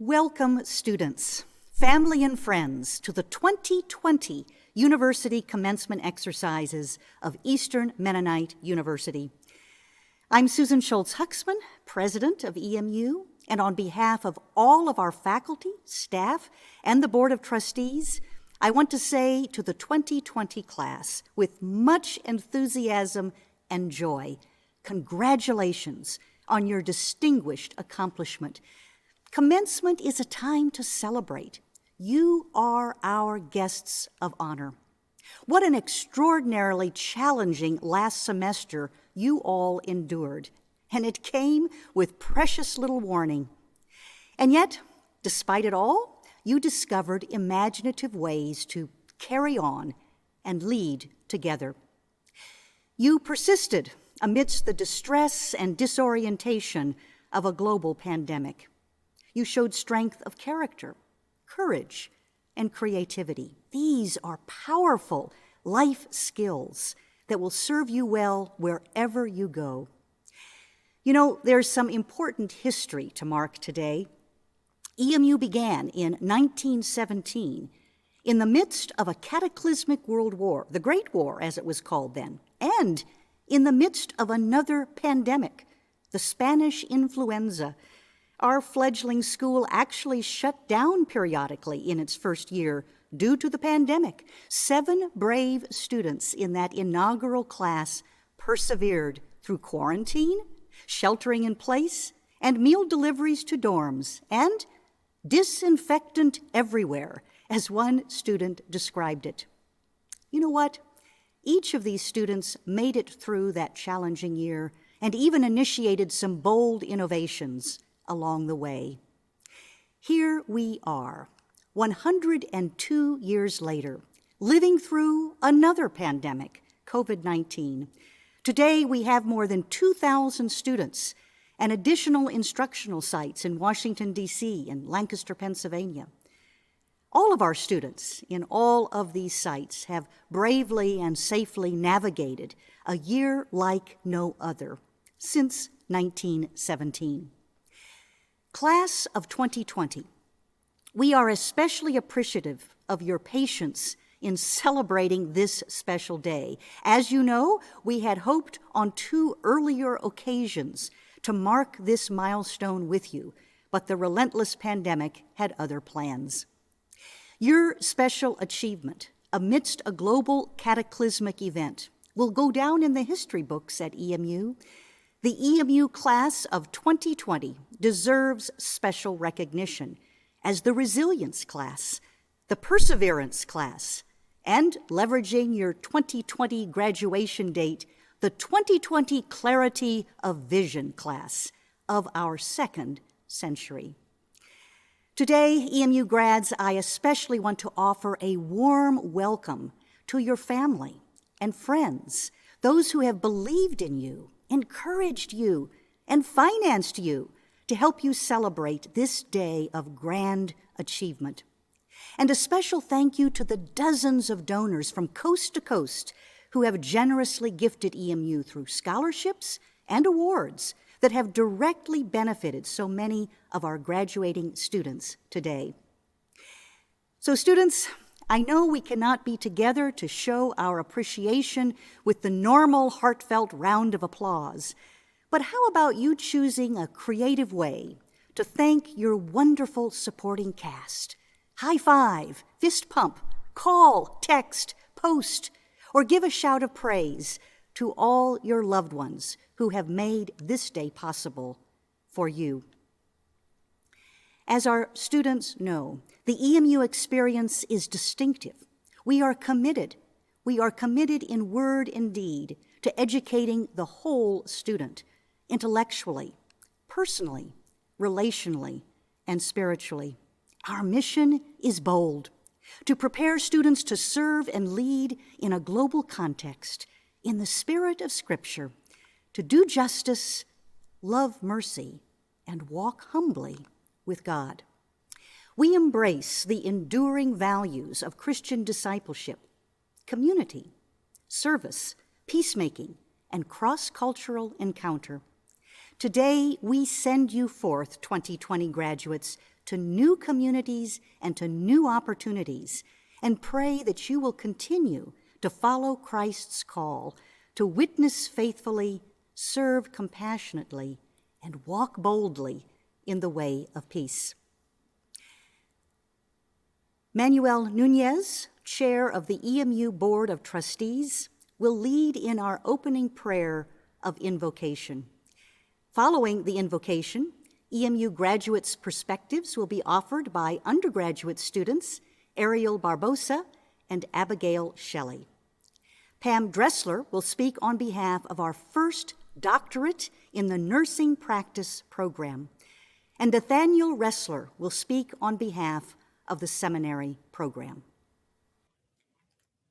Welcome, students, family, and friends to the 2020 University Commencement Exercises of Eastern Mennonite University. I'm Susan Schultz Huxman, President of EMU, and on behalf of all of our faculty, staff, and the Board of Trustees, I want to say to the 2020 class, with much enthusiasm and joy, congratulations on your distinguished accomplishment. Commencement is a time to celebrate. You are our guests of honor. What an extraordinarily challenging last semester you all endured, and it came with precious little warning. And yet, despite it all, you discovered imaginative ways to carry on and lead together. You persisted amidst the distress and disorientation of a global pandemic. You showed strength of character, courage, and creativity. These are powerful life skills that will serve you well wherever you go. You know, there's some important history to mark today. EMU began in 1917 in the midst of a cataclysmic world war, the Great War as it was called then, and in the midst of another pandemic, the Spanish influenza. Our fledgling school actually shut down periodically in its first year due to the pandemic. 7 brave students in that inaugural class persevered through quarantine, sheltering in place, and meal deliveries to dorms, and disinfectant everywhere, as one student described it. You know what? Each of these students made it through that challenging year and even initiated some bold innovations along the way. Here we are, 102 years later, living through another pandemic, COVID-19. Today, we have more than 2,000 students and additional instructional sites in Washington, D.C. and Lancaster, Pennsylvania. All of our students in all of these sites have bravely and safely navigated a year like no other since 1917. Class of 2020, we are especially appreciative of your patience in celebrating this special day. As you know, we had hoped on 2 earlier occasions to mark this milestone with you, but the relentless pandemic had other plans. Your special achievement amidst a global cataclysmic event will go down in the history books at EMU. The EMU class of 2020 deserves special recognition as the resilience class, the perseverance class, and leveraging your 2020 graduation date, the 2020 clarity of vision class of our 2nd century. Today, EMU grads, I especially want to offer a warm welcome to your family and friends, those who have believed in you, encouraged you, and financed you to help you celebrate this day of grand achievement. And a special thank you to the dozens of donors from coast to coast who have generously gifted EMU through scholarships and awards that have directly benefited so many of our graduating students today. So students, I know we cannot be together to show our appreciation with the normal heartfelt round of applause, but how about you choosing a creative way to thank your wonderful supporting cast? High five, fist pump, call, text, post, or give a shout of praise to all your loved ones who have made this day possible for you. As our students know, the EMU experience is distinctive. We are committed in word and deed to educating the whole student, intellectually, personally, relationally, and spiritually. Our mission is bold, to prepare students to serve and lead in a global context, in the spirit of Scripture, to do justice, love mercy, and walk humbly with God. We embrace the enduring values of Christian discipleship, community, service, peacemaking, and cross-cultural encounter. Today, we send you forth, 2020 graduates, to new communities and to new opportunities, and pray that you will continue to follow Christ's call to witness faithfully, serve compassionately, and walk boldly in the way of peace. Manuel Nuñez, chair of the EMU Board of Trustees, will lead in our opening prayer of invocation. Following the invocation, EMU graduates' perspectives will be offered by undergraduate students Ariel Barbosa and Abigail Shelly. Pam Dressler will speak on behalf of our first doctorate in the nursing practice program, and Nathaniel Ressler will speak on behalf of the seminary program.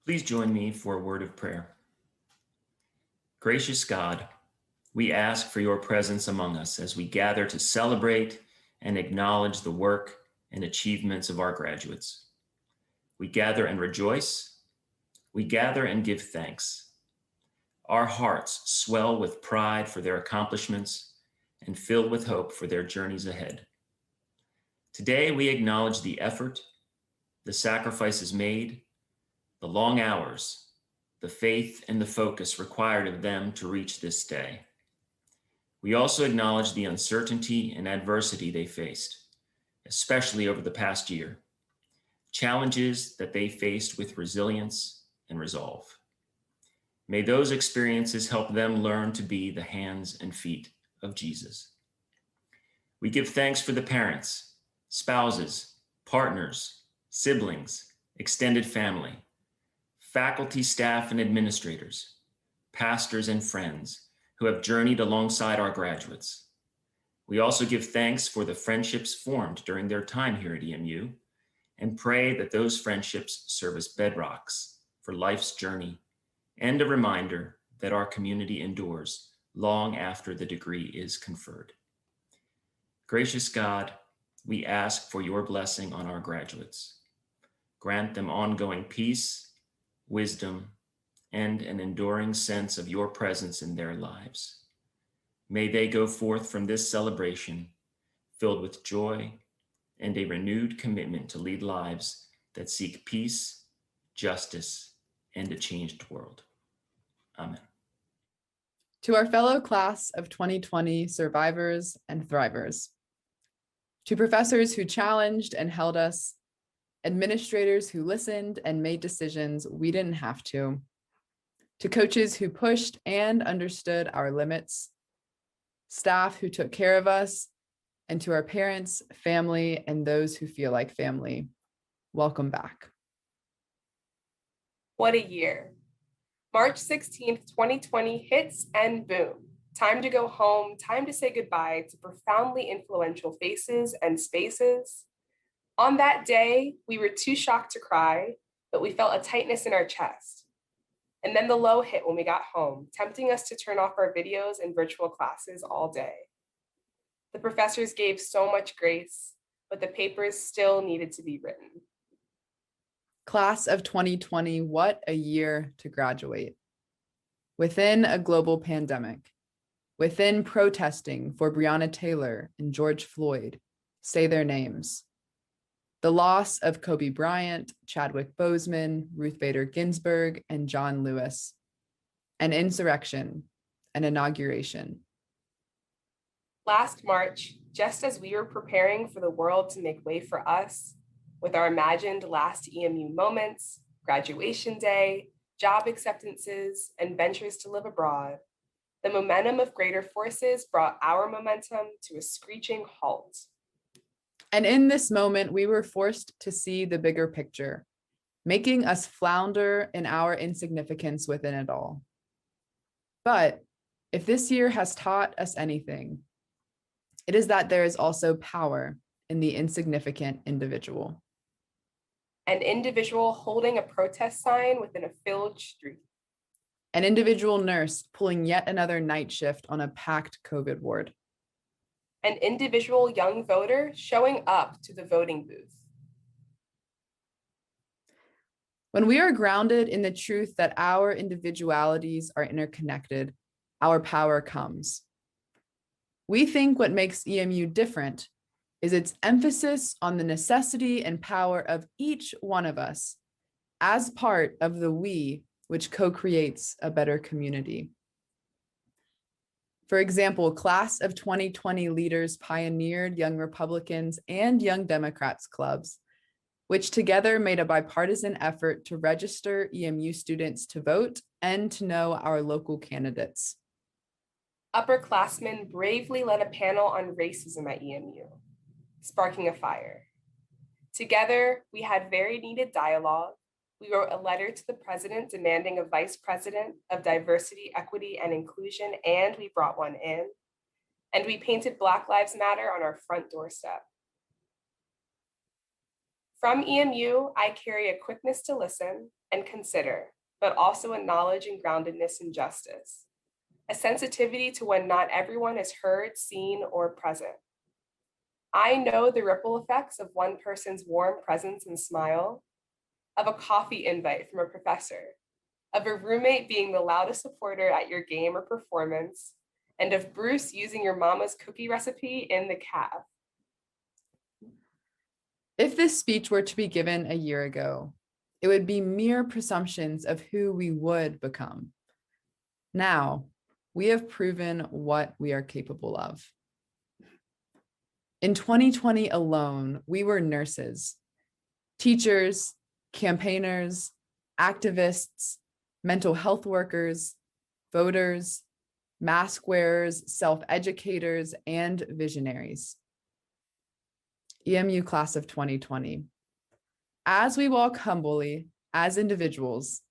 Please join me for a word of prayer. Gracious God, we ask for your presence among us as we gather to celebrate and acknowledge the work and achievements of our graduates. We gather and rejoice. We gather and give thanks. Our hearts swell with pride for their accomplishments and fill with hope for their journeys ahead. Today, we acknowledge the effort, the sacrifices made, the long hours, the faith and the focus required of them to reach this day. We also acknowledge the uncertainty and adversity they faced, especially over the past year, challenges that they faced with resilience and resolve. May those experiences help them learn to be the hands and feet of Jesus. We give thanks for the parents, spouses, partners, siblings, extended family, faculty, staff, and administrators, pastors, and friends who have journeyed alongside our graduates. We also give thanks for the friendships formed during their time here at EMU and pray that those friendships serve as bedrocks for life's journey and a reminder that our community endures long after the degree is conferred. Gracious God, we ask for your blessing on our graduates. Grant them ongoing peace, wisdom, and an enduring sense of your presence in their lives. May they go forth from this celebration filled with joy and a renewed commitment to lead lives that seek peace, justice, and a changed world. Amen. To our fellow class of 2020 survivors and thrivers, to professors who challenged and held us, administrators who listened and made decisions we didn't have to coaches who pushed and understood our limits, staff who took care of us, and to our parents, family, and those who feel like family, welcome back. What a year. March 16th, 2020 hits and boom. Time to go home, time to say goodbye to profoundly influential faces and spaces. On that day, we were too shocked to cry, but we felt a tightness in our chest. And then the low hit when we got home, tempting us to turn off our videos and virtual classes all day. The professors gave so much grace, but the papers still needed to be written. Class of 2020, what a year to graduate. Within a global pandemic, within protesting for Breonna Taylor and George Floyd, say their names. The loss of Kobe Bryant, Chadwick Boseman, Ruth Bader Ginsburg, and John Lewis. An insurrection, an inauguration. Last March, just as we were preparing for the world to make way for us, with our imagined last EMU moments, graduation day, job acceptances, and ventures to live abroad, the momentum of greater forces brought our momentum to a screeching halt. And in this moment, we were forced to see the bigger picture, making us flounder in our insignificance within it all. But if this year has taught us anything, it is that there is also power in the insignificant individual. An individual holding a protest sign within a filled street. An individual nurse pulling yet another night shift on a packed COVID ward. An individual young voter showing up to the voting booth. When we are grounded in the truth that our individualities are interconnected, our power comes. We think what makes EMU different is its emphasis on the necessity and power of each one of us as part of the we which co-creates a better community. For example, class of 2020 leaders pioneered Young Republicans and Young Democrats clubs, which together made a bipartisan effort to register EMU students to vote and to know our local candidates. Upperclassmen bravely led a panel on racism at EMU, sparking a fire. Together, we had very needed dialogue. We wrote a letter to the president demanding a vice president of diversity, equity, and inclusion, and we brought one in. And we painted Black Lives Matter on our front doorstep. From EMU, I carry a quickness to listen and consider, but also a knowledge and groundedness in justice, a sensitivity to when not everyone is heard, seen, or present. I know the ripple effects of one person's warm presence and smile, of a coffee invite from a professor, of a roommate being the loudest supporter at your game or performance, and of Bruce using your mama's cookie recipe in the cab. If this speech were to be given a year ago, it would be mere presumptions of who we would become. Now, we have proven what we are capable of. In 2020 alone, we were nurses, teachers, campaigners, activists, mental health workers, voters, mask wearers, self-educators, and visionaries. EMU class of 2020. As we walk humbly as individuals,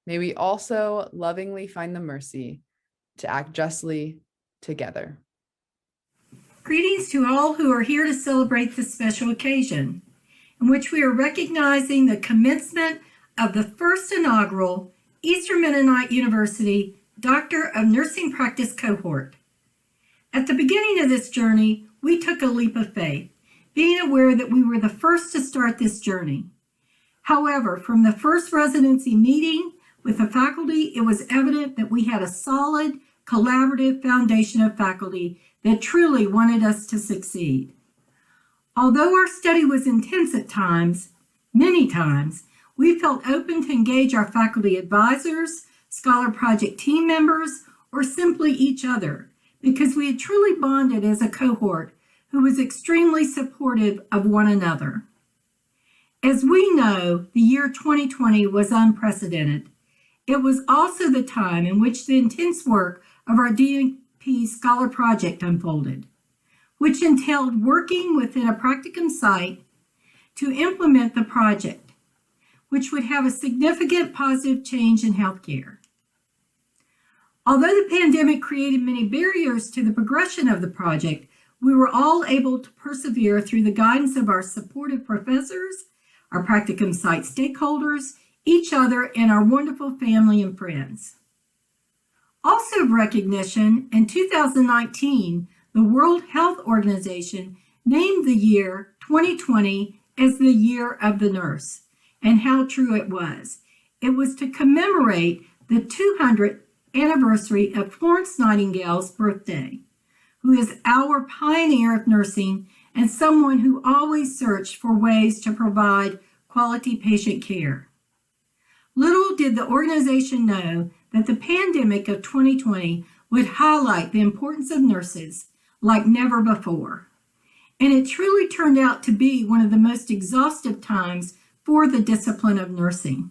may we also lovingly find the mercy to act justly together. Greetings to all who are here to celebrate this special occasion, in which we are recognizing the commencement of the first inaugural Eastern Mennonite University Doctor of Nursing Practice cohort. At the beginning of this journey, we took a leap of faith, being aware that we were the first to start this journey. However, from the first residency meeting with the faculty, it was evident that we had a solid, collaborative foundation of faculty that truly wanted us to succeed. Although our study was intense at times, many times, we felt open to engage our faculty advisors, scholar project team members, or simply each other, because we had truly bonded as a cohort who was extremely supportive of one another. As we know, the year 2020 was unprecedented. It was also the time in which the intense work of our DNP Scholar Project unfolded, which entailed working within a practicum site to implement the project, which would have a significant positive change in healthcare. Although the pandemic created many barriers to the progression of the project, we were all able to persevere through the guidance of our supportive professors, our practicum site stakeholders, each other, and our wonderful family and friends. Also of recognition, in 2019, the World Health Organization named the year 2020 as the Year of the Nurse, and how true it was. It was to commemorate the 200th anniversary of Florence Nightingale's birthday, who is our pioneer of nursing and someone who always searched for ways to provide quality patient care. Little did the organization know that the pandemic of 2020 would highlight the importance of nurses like never before. And it truly turned out to be one of the most exhaustive times for the discipline of nursing.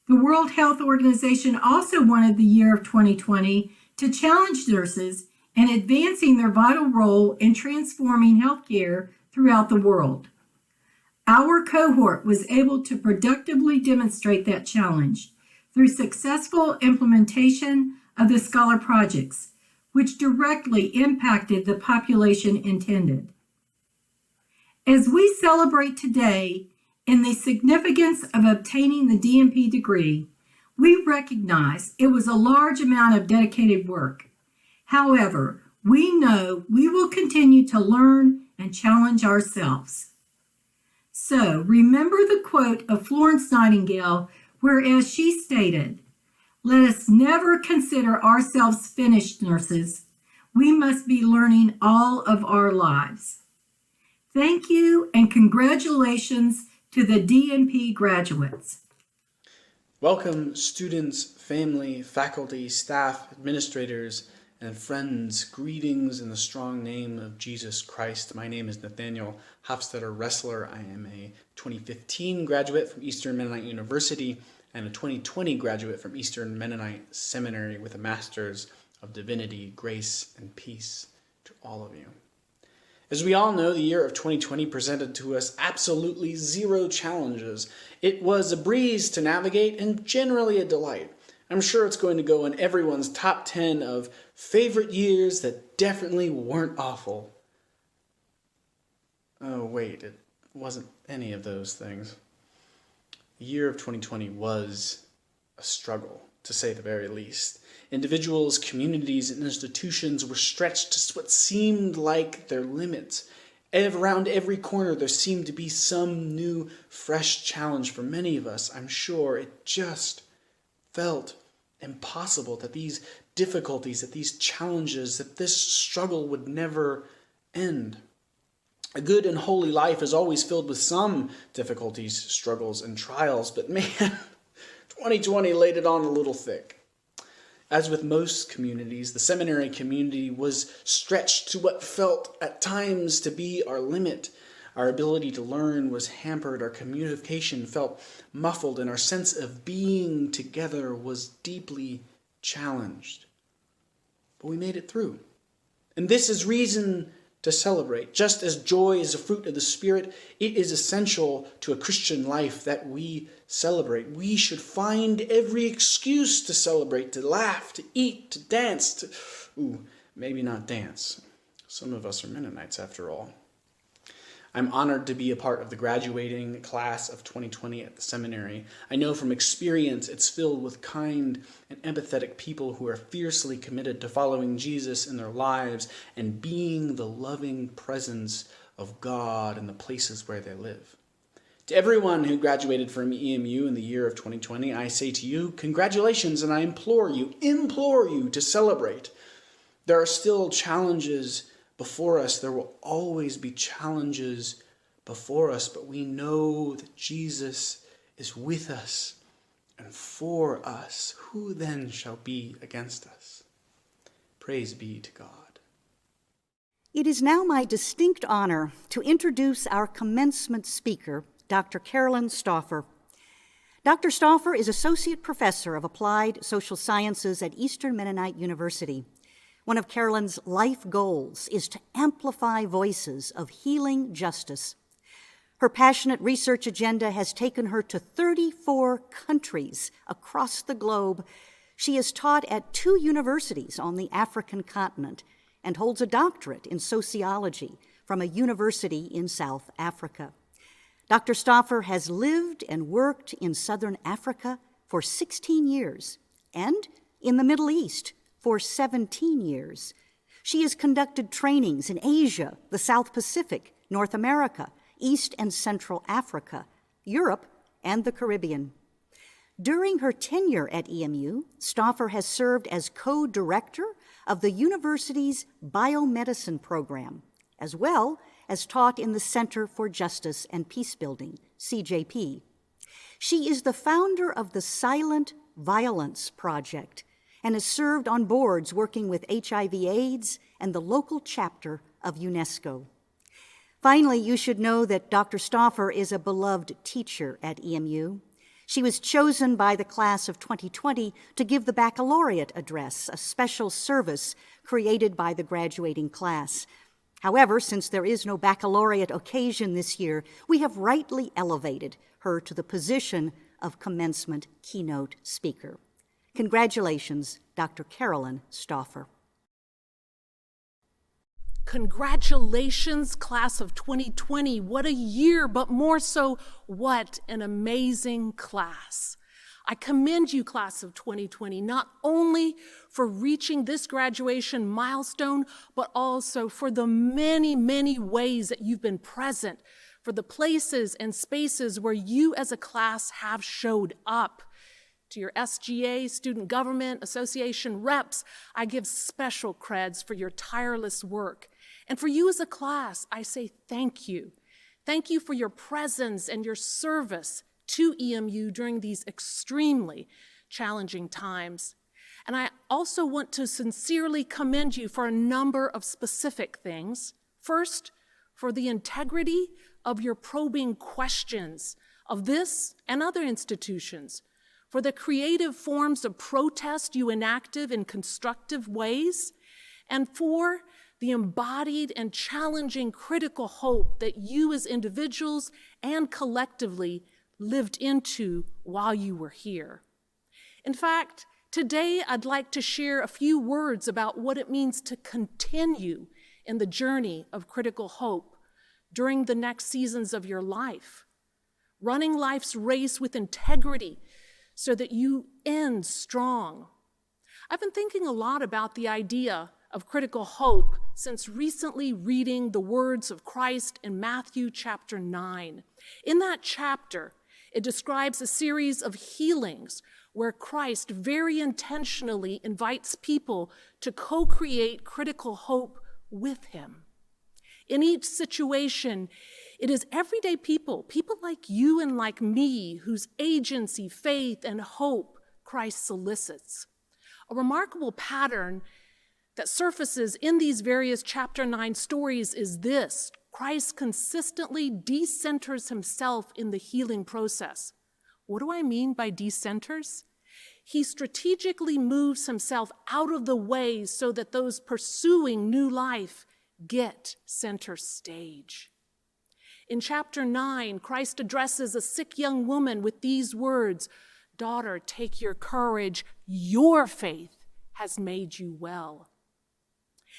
The World Health Organization also wanted the year of 2020 to challenge nurses in advancing their vital role in transforming healthcare throughout the world. Our cohort was able to productively demonstrate that challenge through successful implementation of the scholar projects, which directly impacted the population intended. As we celebrate today in the significance of obtaining the DNP degree, we recognize it was a large amount of dedicated work. However, we know we will continue to learn and challenge ourselves. So remember the quote of Florence Nightingale, whereas she stated, "Let us never consider ourselves finished nurses. We must be learning all of our lives." Thank you and congratulations to the DNP graduates. Welcome, students, family, faculty, staff, administrators, and friends. Greetings in the strong name of Jesus Christ. My name is Nathaniel Ressler. I am a 2015 graduate from Eastern Mennonite University and a 2020 graduate from Eastern Mennonite Seminary with a Master's of Divinity, Grace, and Peace to all of you. As we all know, the year of 2020 presented to us absolutely zero challenges. It was a breeze to navigate and generally a delight. I'm sure it's going to go in everyone's top 10 of favorite years that definitely weren't awful. Oh wait, it wasn't any of those things. The year of 2020 was a struggle, to say the very least. Individuals, communities, and institutions were stretched to what seemed like their limits. Around every corner, there seemed to be some new, fresh challenge for many of us. I'm sure it just felt impossible that these difficulties, that these challenges, that this struggle would never end. A good and holy life is always filled with some difficulties, struggles, and trials, but man, 2020 laid it on a little thick. As with most communities, the seminary community was stretched to what felt at times to be our limit. Our ability to learn was hampered, our communication felt muffled, and our sense of being together was deeply challenged. But we made it through. And this is reason to celebrate. Just as joy is a fruit of the Spirit, it is essential to a Christian life that we celebrate. We should find every excuse to celebrate, to laugh, to eat, to dance, maybe not dance. Some of us are Mennonites after all. I'm honored to be a part of the graduating class of 2020 at the seminary. I know from experience it's filled with kind and empathetic people who are fiercely committed to following Jesus in their lives and being the loving presence of God in the places where they live. To everyone who graduated from EMU in the year of 2020, I say to you, congratulations, and I implore you to celebrate. There are still challenges before us. There will always be challenges before us, but we know that Jesus is with us and for us. Who then shall be against us? Praise be to God. It is now my distinct honor to introduce our commencement speaker, Dr. Carolyn Stauffer. Dr. Stauffer is Associate Professor of Applied Social Sciences at Eastern Mennonite University. One of Carolyn's life goals is to amplify voices of healing justice. Her passionate research agenda has taken her to 34 countries across the globe. She has taught at 2 universities on the African continent and holds a doctorate in sociology from a university in South Africa. Dr. Stauffer has lived and worked in Southern Africa for 16 years and in the Middle East for 17 years. She has conducted trainings in Asia, the South Pacific, North America, East and Central Africa, Europe, and the Caribbean. During her tenure at EMU, Stauffer has served as co-director of the university's biomedicine program, as well as taught in the Center for Justice and Peacebuilding, CJP. She is the founder of the Silent Violence Project and has served on boards working with HIV/AIDS and the local chapter of UNESCO. Finally, you should know that Dr. Stauffer is a beloved teacher at EMU. She was chosen by the class of 2020 to give the baccalaureate address, a special service created by the graduating class. However, since there is no baccalaureate occasion this year, we have rightly elevated her to the position of commencement keynote speaker. Congratulations, Dr. Carolyn Stauffer. Congratulations, class of 2020. What a year, but more so, what an amazing class. I commend you, class of 2020, not only for reaching this graduation milestone, but also for the many, many ways that you've been present, for the places and spaces where you as a class have showed up. To your SGA, Student Government Association reps, I give special creds for your tireless work. And for you as a class, I say thank you. Thank you for your presence and your service to EMU during these extremely challenging times. And I also want to sincerely commend you for a number of specific things. First, for the integrity of your probing questions of this and other institutions, for the creative forms of protest you enacted in constructive ways, and for the embodied and challenging critical hope that you as individuals and collectively lived into while you were here. In fact, today I'd like to share a few words about what it means to continue in the journey of critical hope during the next seasons of your life, running life's race with integrity so that you end strong. I've been thinking a lot about the idea of critical hope since recently reading the words of Christ in Matthew chapter 9. In that chapter, it describes a series of healings where Christ very intentionally invites people to co-create critical hope with him. In each situation, it is everyday people like you and like me, whose agency, faith, and hope Christ solicits. A remarkable pattern that surfaces in these various chapter 9 stories is this: Christ consistently decenters himself in the healing process. What do I mean by decenters? He strategically moves himself out of the way so that those pursuing new life get center stage. In chapter 9, Christ addresses a sick young woman with these words, "Daughter, take your courage. Your faith has made you well."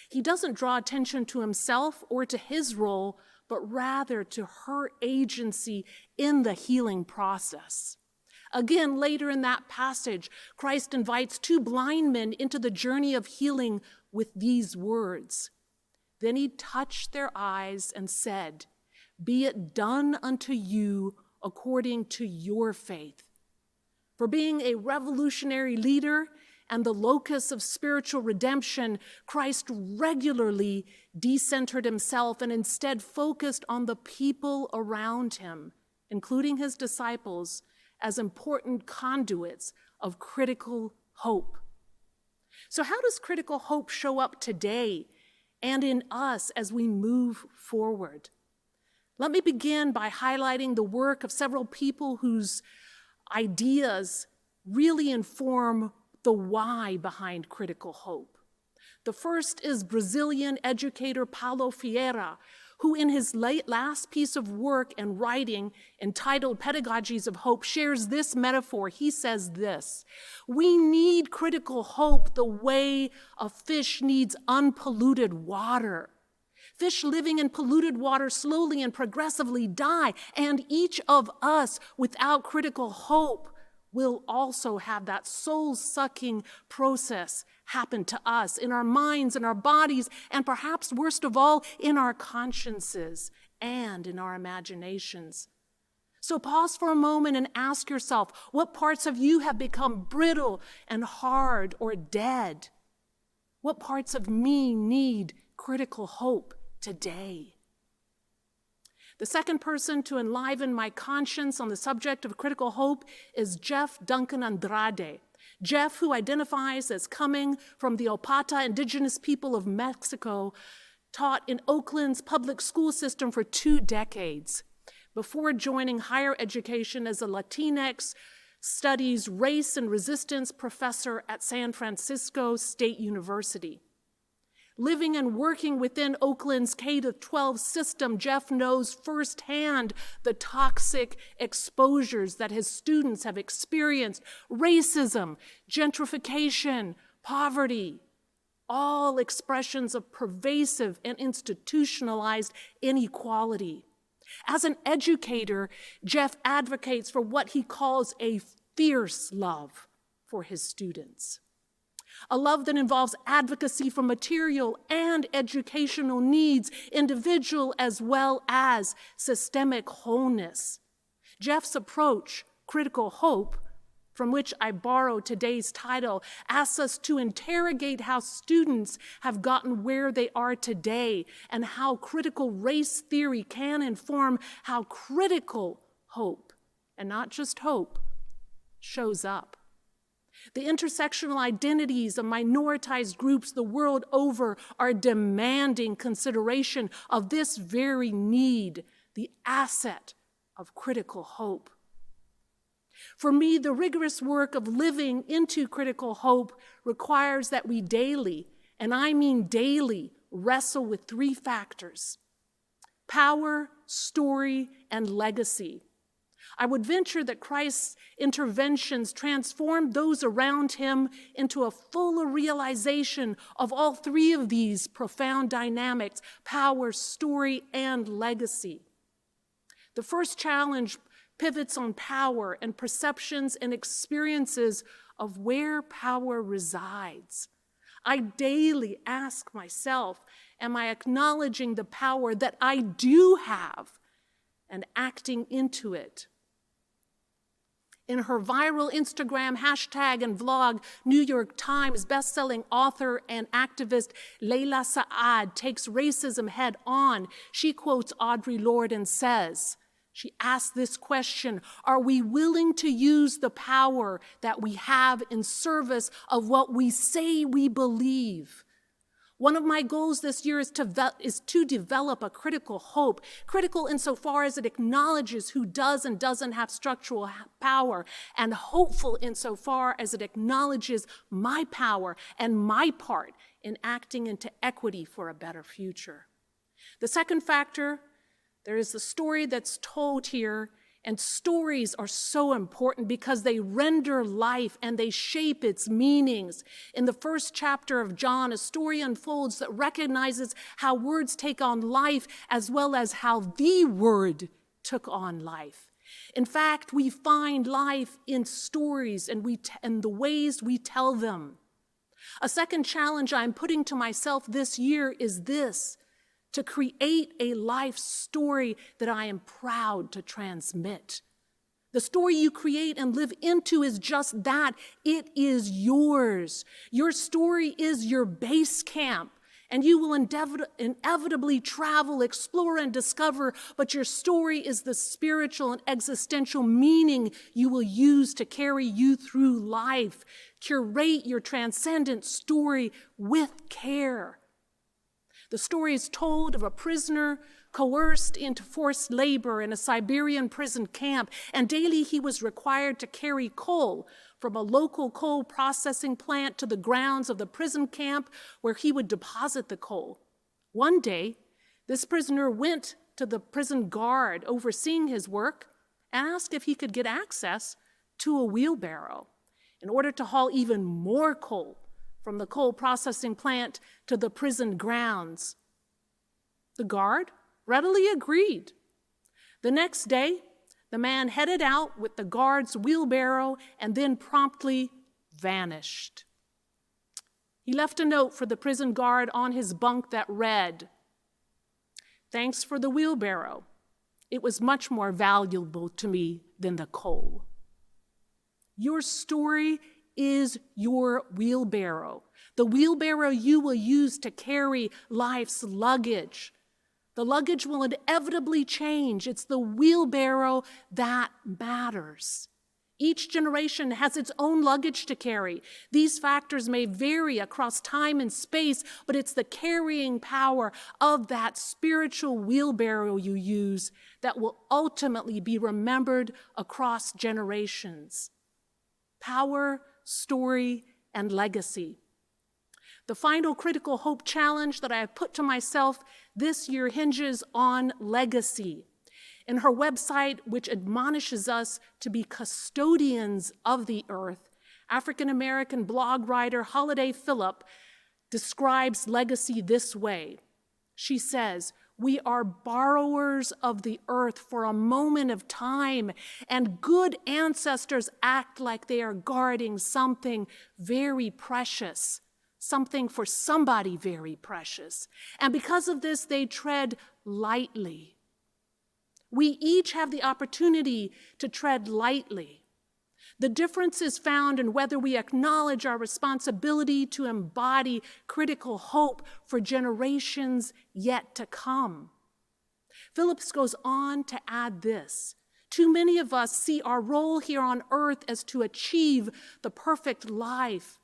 He doesn't draw attention to himself or to his role, but rather to her agency in the healing process. Again, later in that passage, Christ invites two blind men into the journey of healing with these words. Then he touched their eyes and said, "Be it done unto you according to your faith." For being a revolutionary leader and the locus of spiritual redemption, Christ regularly decentered himself and instead focused on the people around him, including his disciples, as important conduits of critical hope. So how does critical hope show up today and in us as we move forward? Let me begin by highlighting the work of several people whose ideas really inform the why behind critical hope. The first is Brazilian educator Paulo Freire, who in his last piece of work and writing entitled Pedagogies of Hope shares this metaphor. He says this: we need critical hope the way a fish needs unpolluted water. Fish living in polluted water slowly and progressively die, and each of us without critical hope will also have that soul-sucking process happen to us in our minds, in our bodies, and perhaps worst of all, in our consciences and in our imaginations. So pause for a moment and ask yourself, what parts of you have become brittle and hard or dead? What parts of me need critical hope today? The second person to enliven my conscience on the subject of critical hope is Jeff Duncan Andrade. Jeff, who identifies as coming from the Opata indigenous people of Mexico, taught in Oakland's public school system for 2 decades before joining higher education as a Latinx studies race and resistance professor at San Francisco State University. Living and working within Oakland's K-12 system, Jeff knows firsthand the toxic exposures that his students have experienced: racism, gentrification, poverty, all expressions of pervasive and institutionalized inequality. As an educator, Jeff advocates for what he calls a fierce love for his students. A love that involves advocacy for material and educational needs, individual as well as systemic wholeness. Jeff's approach, critical hope, from which I borrow today's title, asks us to interrogate how students have gotten where they are today and how critical race theory can inform how critical hope, and not just hope, shows up. The intersectional identities of minoritized groups the world over are demanding consideration of this very need, the asset of critical hope. For me, the rigorous work of living into critical hope requires that we daily, and I mean daily, wrestle with three factors: power, story, and legacy. I would venture that Christ's interventions transformed those around him into a fuller realization of all three of these profound dynamics: power, story, and legacy. The first challenge pivots on power and perceptions and experiences of where power resides. I daily ask myself, am I acknowledging the power that I do have and acting into it? In her viral Instagram hashtag and vlog, New York Times bestselling author and activist Layla Saad takes racism head on. She quotes Audre Lorde and says, she asks this question: are we willing to use the power that we have in service of what we say we believe? One of my goals this year is to develop a critical hope, critical insofar as it acknowledges who does and doesn't have structural power, and hopeful insofar as it acknowledges my power and my part in acting into equity for a better future. The second factor, there is the story that's told here, and stories are so important because they render life and they shape its meanings. In the first chapter of John, a story unfolds that recognizes how words take on life as well as how the word took on life. In fact, we find life in stories and the ways we tell them. A second challenge I'm putting to myself this year is this: to create a life story that I am proud to transmit. The story you create and live into is just that. It is yours. Your story is your base camp, and you will inevitably travel, explore, and discover, but your story is the spiritual and existential meaning you will use to carry you through life. Curate your transcendent story with care. The story is told of a prisoner coerced into forced labor in a Siberian prison camp, and daily he was required to carry coal from a local coal processing plant to the grounds of the prison camp where he would deposit the coal. One day, this prisoner went to the prison guard overseeing his work and asked if he could get access to a wheelbarrow in order to haul even more coal from the coal processing plant to the prison grounds. The guard readily agreed. The next day, the man headed out with the guard's wheelbarrow and then promptly vanished. He left a note for the prison guard on his bunk that read, "Thanks for the wheelbarrow. It was much more valuable to me than the coal." Your story is your wheelbarrow, the wheelbarrow you will use to carry life's luggage. The luggage will inevitably change. It's the wheelbarrow that matters. Each generation has its own luggage to carry. These factors may vary across time and space, but it's the carrying power of that spiritual wheelbarrow you use that will ultimately be remembered across generations. Power, story, and legacy. The final critical hope challenge that I have put to myself this year hinges on legacy. In her website, which admonishes us to be custodians of the earth, African-American blog writer Holiday Phillip describes legacy this way. She says, "We are borrowers of the earth for a moment of time, and good ancestors act like they are guarding something very precious, something for somebody very precious. And because of this, they tread lightly." We each have the opportunity to tread lightly. The difference is found in whether we acknowledge our responsibility to embody critical hope for generations yet to come. Phillips goes on to add this: too many of us see our role here on earth as to achieve the perfect life,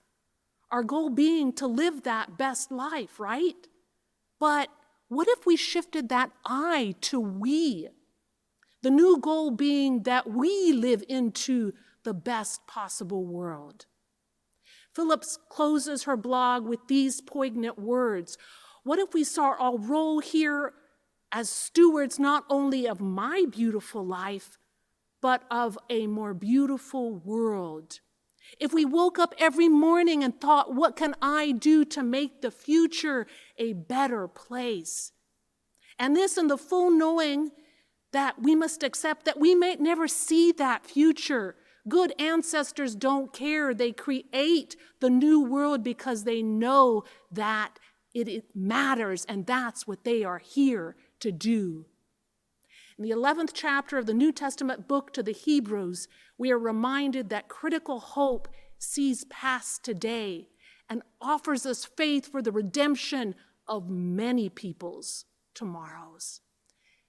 our goal being to live that best life, right? But what if we shifted that I to we? The new goal being that we live into the best possible world. Phillips closes her blog with these poignant words: what if we saw our role here as stewards not only of my beautiful life, but of a more beautiful world? If we woke up every morning and thought, what can I do to make the future a better place? And this in the full knowing that we must accept that we may never see that future. Good ancestors don't care. They create the new world because they know that it matters, and that's what they are here to do. In the 11th chapter of the New Testament book to the Hebrews, we are reminded that critical hope sees past today and offers us faith for the redemption of many people's tomorrows.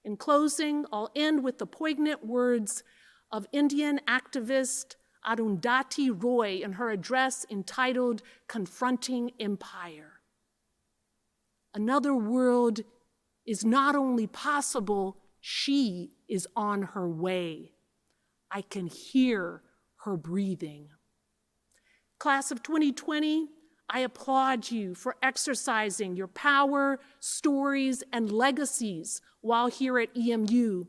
In closing, I'll end with the poignant words of Indian activist Arundhati Roy in her address entitled Confronting Empire. Another world is not only possible, she is on her way. I can hear her breathing. Class of 2020, I applaud you for exercising your power, stories, and legacies while here at EMU.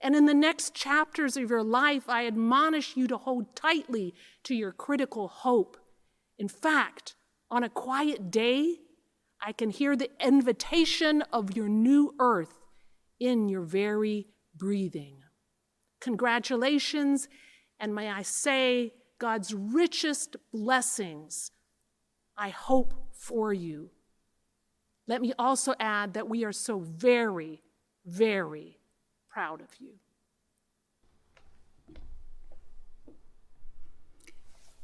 And in the next chapters of your life, I admonish you to hold tightly to your critical hope. In fact, on a quiet day, I can hear the invitation of your new earth in your very breathing. Congratulations, and may I say God's richest blessings, I hope, for you. Let me also add that we are so very, very proud of you.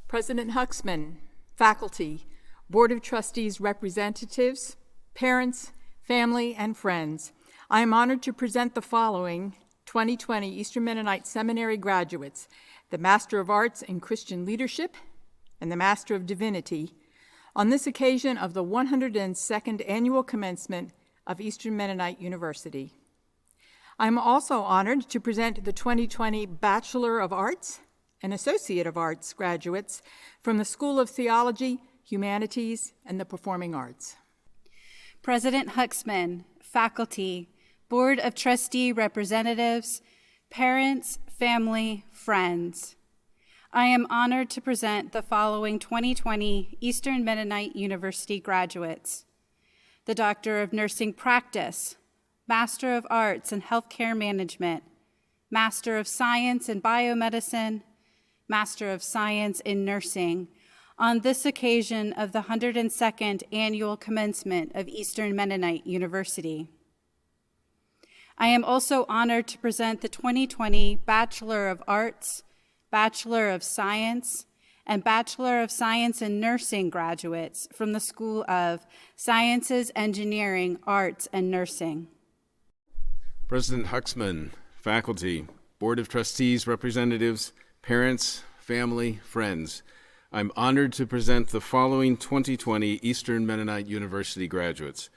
President Huxman, faculty, Board of Trustees representatives, parents, family, and friends, I am honored to present the following 2020 Eastern Mennonite Seminary graduates: the Master of Arts in Christian Leadership and the Master of Divinity, on this occasion of the 102nd Annual Commencement of Eastern Mennonite University. I am also honored to present the 2020 Bachelor of Arts and Associate of Arts graduates from the School of Theology, Humanities, and the Performing Arts. President Huxman, faculty, Board of Trustee representatives, parents, family, friends, I am honored to present the following 2020 Eastern Mennonite University graduates: the Doctor of Nursing Practice, Master of Arts in Healthcare Management, Master of Science in Biomedicine, Master of Science in Nursing, on this occasion of the 102nd Annual Commencement of Eastern Mennonite University. I am also honored to present the 2020 Bachelor of Arts, Bachelor of Science, and Bachelor of Science in Nursing graduates from the School of Sciences, Engineering, Arts, and Nursing. President Huxman, faculty, Board of Trustees representatives, parents, family, friends, I'm honored to present the following 2020 Eastern Mennonite University graduates: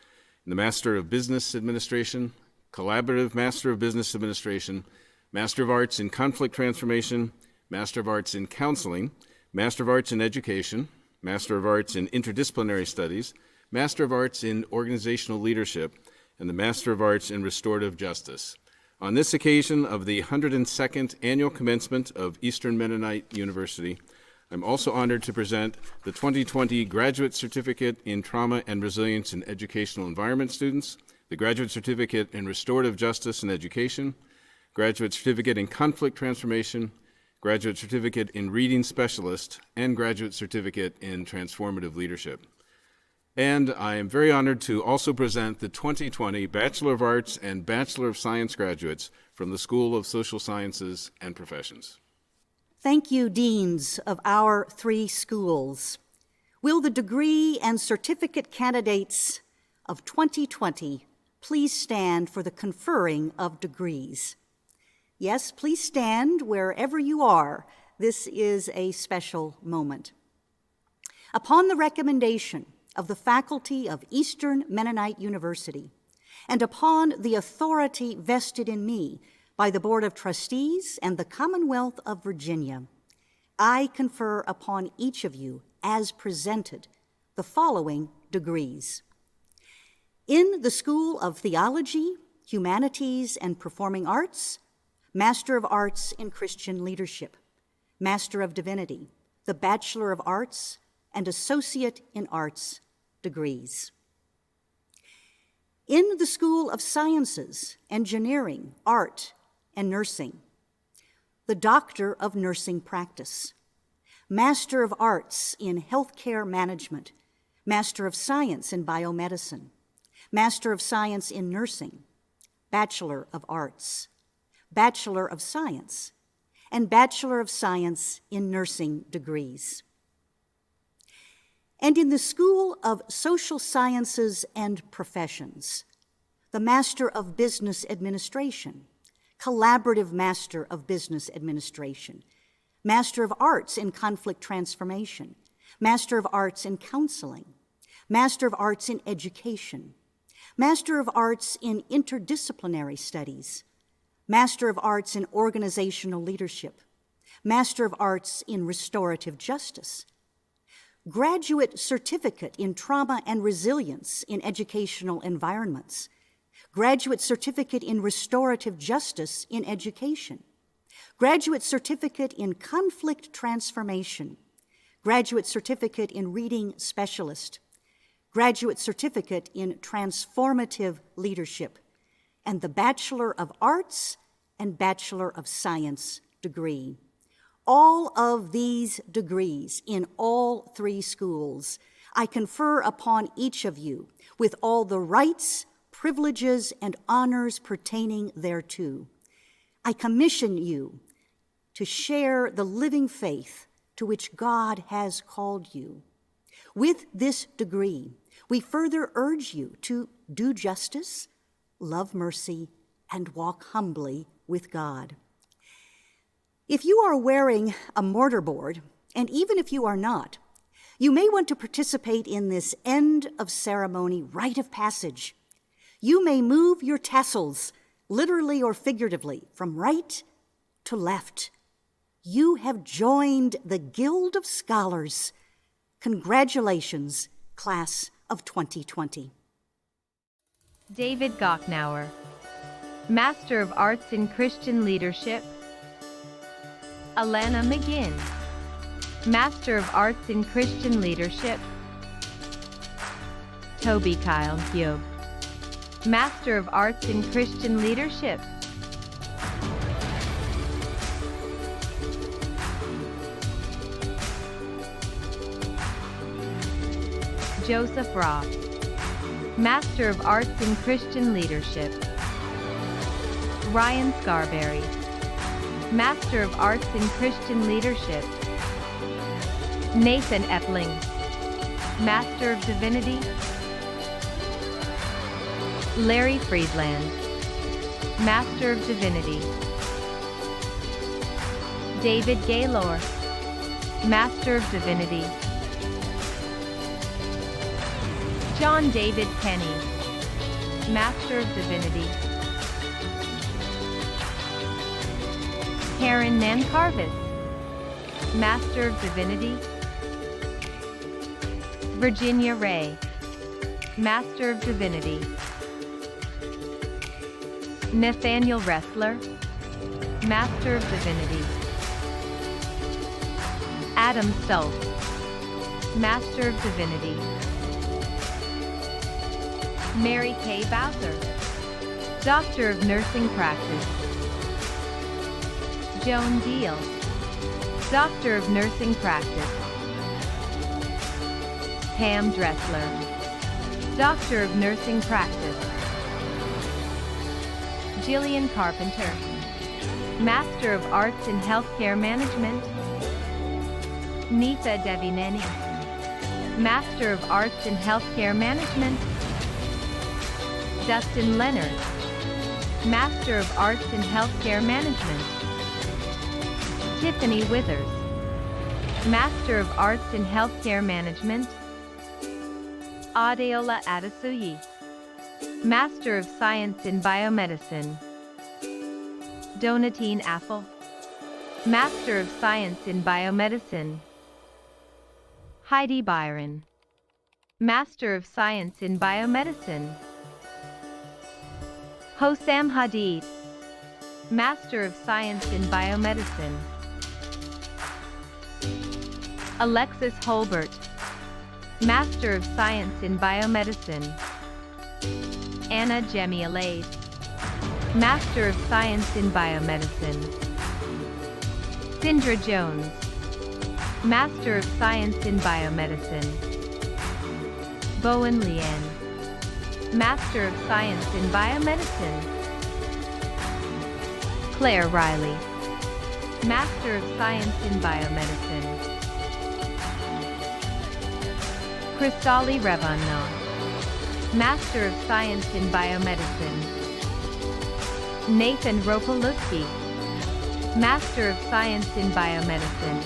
the Master of Business Administration, Collaborative Master of Business Administration, Master of Arts in Conflict Transformation, Master of Arts in Counseling, Master of Arts in Education, Master of Arts in Interdisciplinary Studies, Master of Arts in Organizational Leadership, and the Master of Arts in Restorative Justice. On this occasion of the 102nd Annual Commencement of Eastern Mennonite University, I'm also honored to present the 2020 Graduate Certificate in Trauma and Resilience in Educational Environment students, the Graduate Certificate in Restorative Justice and Education, Graduate Certificate in Conflict Transformation, Graduate Certificate in Reading Specialist, and Graduate Certificate in Transformative Leadership. And I am very honored to also present the 2020 Bachelor of Arts and Bachelor of Science graduates from the School of Social Sciences and Professions. Thank you, deans of our 3 schools. Will the degree and certificate candidates of 2020 please stand for the conferring of degrees? Yes, please stand wherever you are. This is a special moment. Upon the recommendation of the faculty of Eastern Mennonite University, and upon the authority vested in me by the Board of Trustees and the Commonwealth of Virginia, I confer upon each of you, as presented, the following degrees. In the School of Theology, Humanities, and Performing Arts, Master of Arts in Christian Leadership, Master of Divinity, the Bachelor of Arts, and Associate in Arts degrees. In the School of Sciences, Engineering, Art, and Nursing, the Doctor of Nursing Practice, Master of Arts in Healthcare Management, Master of Science in Biomedicine, Master of Science in Nursing, Bachelor of Arts, Bachelor of Science, and Bachelor of Science in Nursing degrees. And in the School of Social Sciences and Professions, the Master of Business Administration, Collaborative Master of Business Administration, Master of Arts in Conflict Transformation, Master of Arts in Counseling, Master of Arts in Education, Master of Arts in Interdisciplinary Studies, Master of Arts in Organizational Leadership, Master of Arts in Restorative Justice, Graduate Certificate in Trauma and Resilience in Educational Environments, Graduate Certificate in Restorative Justice in Education, Graduate Certificate in Conflict Transformation, Graduate Certificate in Reading Specialist, Graduate Certificate in Transformative Leadership, and the Bachelor of Arts and Bachelor of Science degree. All of these degrees in all 3 schools, I confer upon each of you with all the rights, privileges, and honors pertaining thereto. I commission you to share the living faith to which God has called you. With this degree, we further urge you to do justice, love mercy, and walk humbly with God. If you are wearing a mortarboard, and even if you are not, you may want to participate in this end of ceremony rite of passage. You may move your tassels, literally or figuratively, from right to left. You have joined the Guild of Scholars. Congratulations, class of 2020. David Gochnauer, Master of Arts in Christian Leadership. Alana McGinn, Master of Arts in Christian Leadership. Toby Kyle Hugh, Master of Arts in Christian Leadership. Joseph Roth, Master of Arts in Christian Leadership. Ryan Scarberry, Master of Arts in Christian Leadership. Nathan Epling, Master of Divinity. Larry Friedland, Master of Divinity. David Gaylor, Master of Divinity. John David Penny, Master of Divinity. Karen Nancarvis, Master of Divinity. Virginia Ray, Master of Divinity. Nathaniel Ressler, Master of Divinity. Adam Stoltz, Master of Divinity. Mary Kay Bowser, Doctor of Nursing Practice. Joan Deal, Doctor of Nursing Practice. Pam Dressler, Doctor of Nursing Practice. Jillian Carpenter, Master of Arts in Healthcare Management, Nitha Devineni. Master of Arts in Healthcare Management, Dustin Leonard. Master of Arts in Healthcare Management, Tiffany Withers. Master of Arts in Healthcare Management, Adeola Adasuyi. Master of Science in Biomedicine, Donatine Affel. Master of Science in Biomedicine, Heidi Byron. Master of Science in Biomedicine, Hossam Hadid. Master of Science in Biomedicine, Alexis Holbert. Master of Science in Biomedicine, Anna Jemialade. Master of Science in Biomedicine, Sindra Jones. Master of Science in Biomedicine, Bowen Lien. Master of Science in Biomedicine, Claire Riley. Master of Science in Biomedicine, Kristali Revanno. Master of Science in Biomedicine, Nathan Ropoluski. Master of Science in Biomedicine,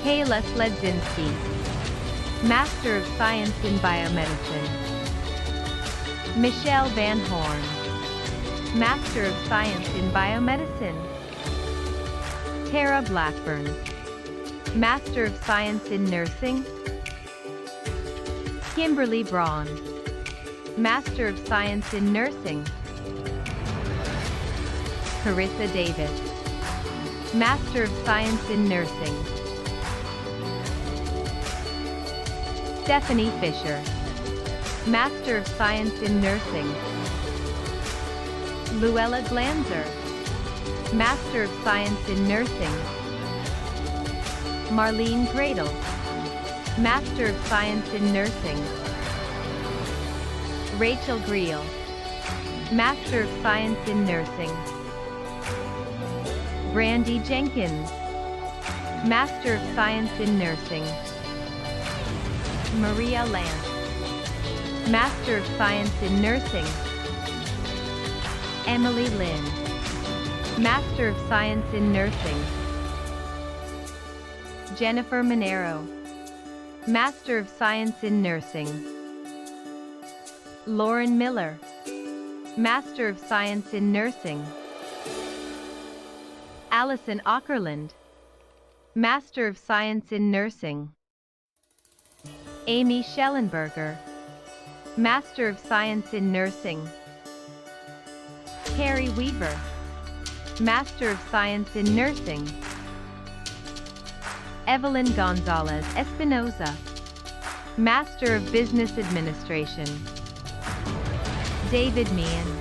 Kayla Sledzinski. Master of Science in Biomedicine, Michelle Van Horn. Master of Science in Biomedicine, Tara Blackburn. Master of Science in Nursing, Kimberly Braun. Master of Science in Nursing, Carissa Davis. Master of Science in Nursing, Stephanie Fisher. Master of Science in Nursing, Luella Glanzer. Master of Science in Nursing, Marlene Cradle. Master of Science in Nursing, Rachel Greel. Master of Science in Nursing, Brandy Jenkins. Master of Science in Nursing, Maria Lance. Master of Science in Nursing, Emily Lynn. Master of Science in Nursing, Jennifer Monero. Master of Science in Nursing, Lauren Miller. Master of Science in Nursing, Allison Ockerland. Master of Science in Nursing, Amy Schellenberger. Master of Science in Nursing, Carrie Weaver. Master of Science in Nursing, Evelyn Gonzalez Espinoza. Master of Business Administration, David Meehan.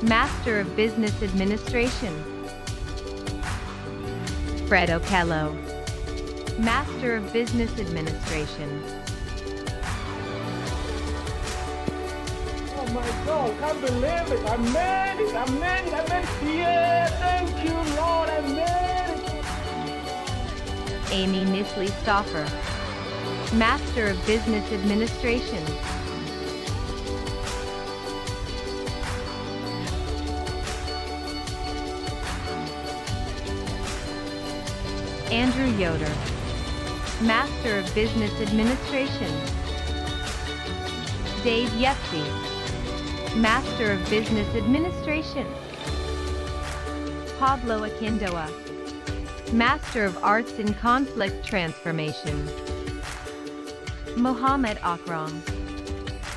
Master of Business Administration, Fred Okello. Master of Business Administration. Oh my God, can't believe it. I made it. Yeah, thank you, Lord, I made it. Amy Nisley Stauffer. Master of Business Administration, Andrew Yoder. Master of Business Administration, Dave Yepsey. Master of Business Administration, Pablo Akindoa. Master of Arts in Conflict Transformation, Mohammed Akram.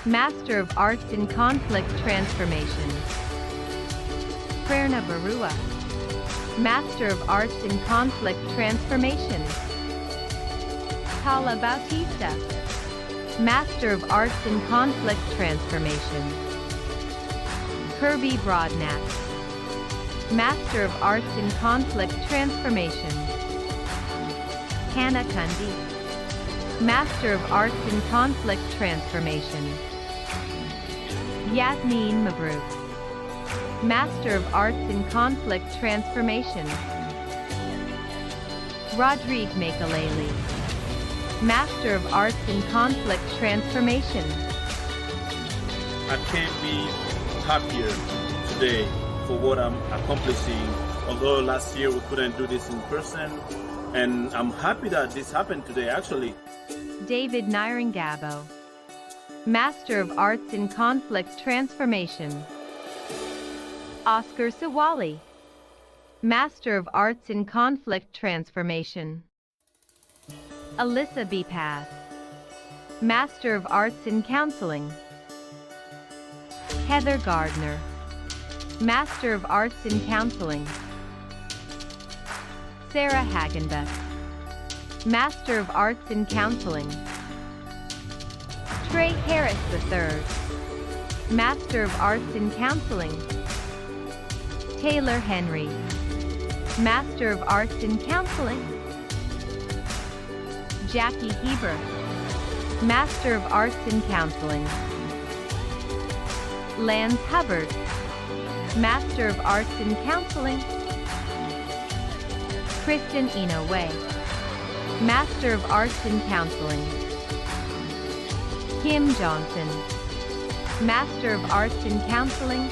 Master of Arts in Conflict Transformation, Prerna Barua. Master of Arts in Conflict Transformation, Paula Bautista. Master of Arts in Conflict Transformation, Kirby Broadnax. Master of Arts in Conflict Transformation, Hannah Kundi. Master of Arts in Conflict Transformation, Yasmin Mabruk. Master of Arts in Conflict Transformation. Rodrigue Makaleli, Master of Arts in Conflict Transformation. I can't be happier today for what I'm accomplishing. Although last year we couldn't do this in person, and I'm happy that this happened today, actually. David Nyringabo, Master of Arts in Conflict Transformation. Oscar Sawali, Master of Arts in Conflict Transformation. Alyssa B. Path, Master of Arts in Counseling. Heather Gardner, Master of Arts in Counseling. Sarah Hagenbeck, Master of Arts in Counseling. Trey Harris III, Master of Arts in Counseling. Taylor Henry, Master of Arts in Counseling. Jackie Heber, Master of Arts in Counseling. Lance Hubbard, Master of Arts in Counseling. Kristen Inoue, Master of Arts in Counseling. Kim Johnson, Master of Arts in Counseling.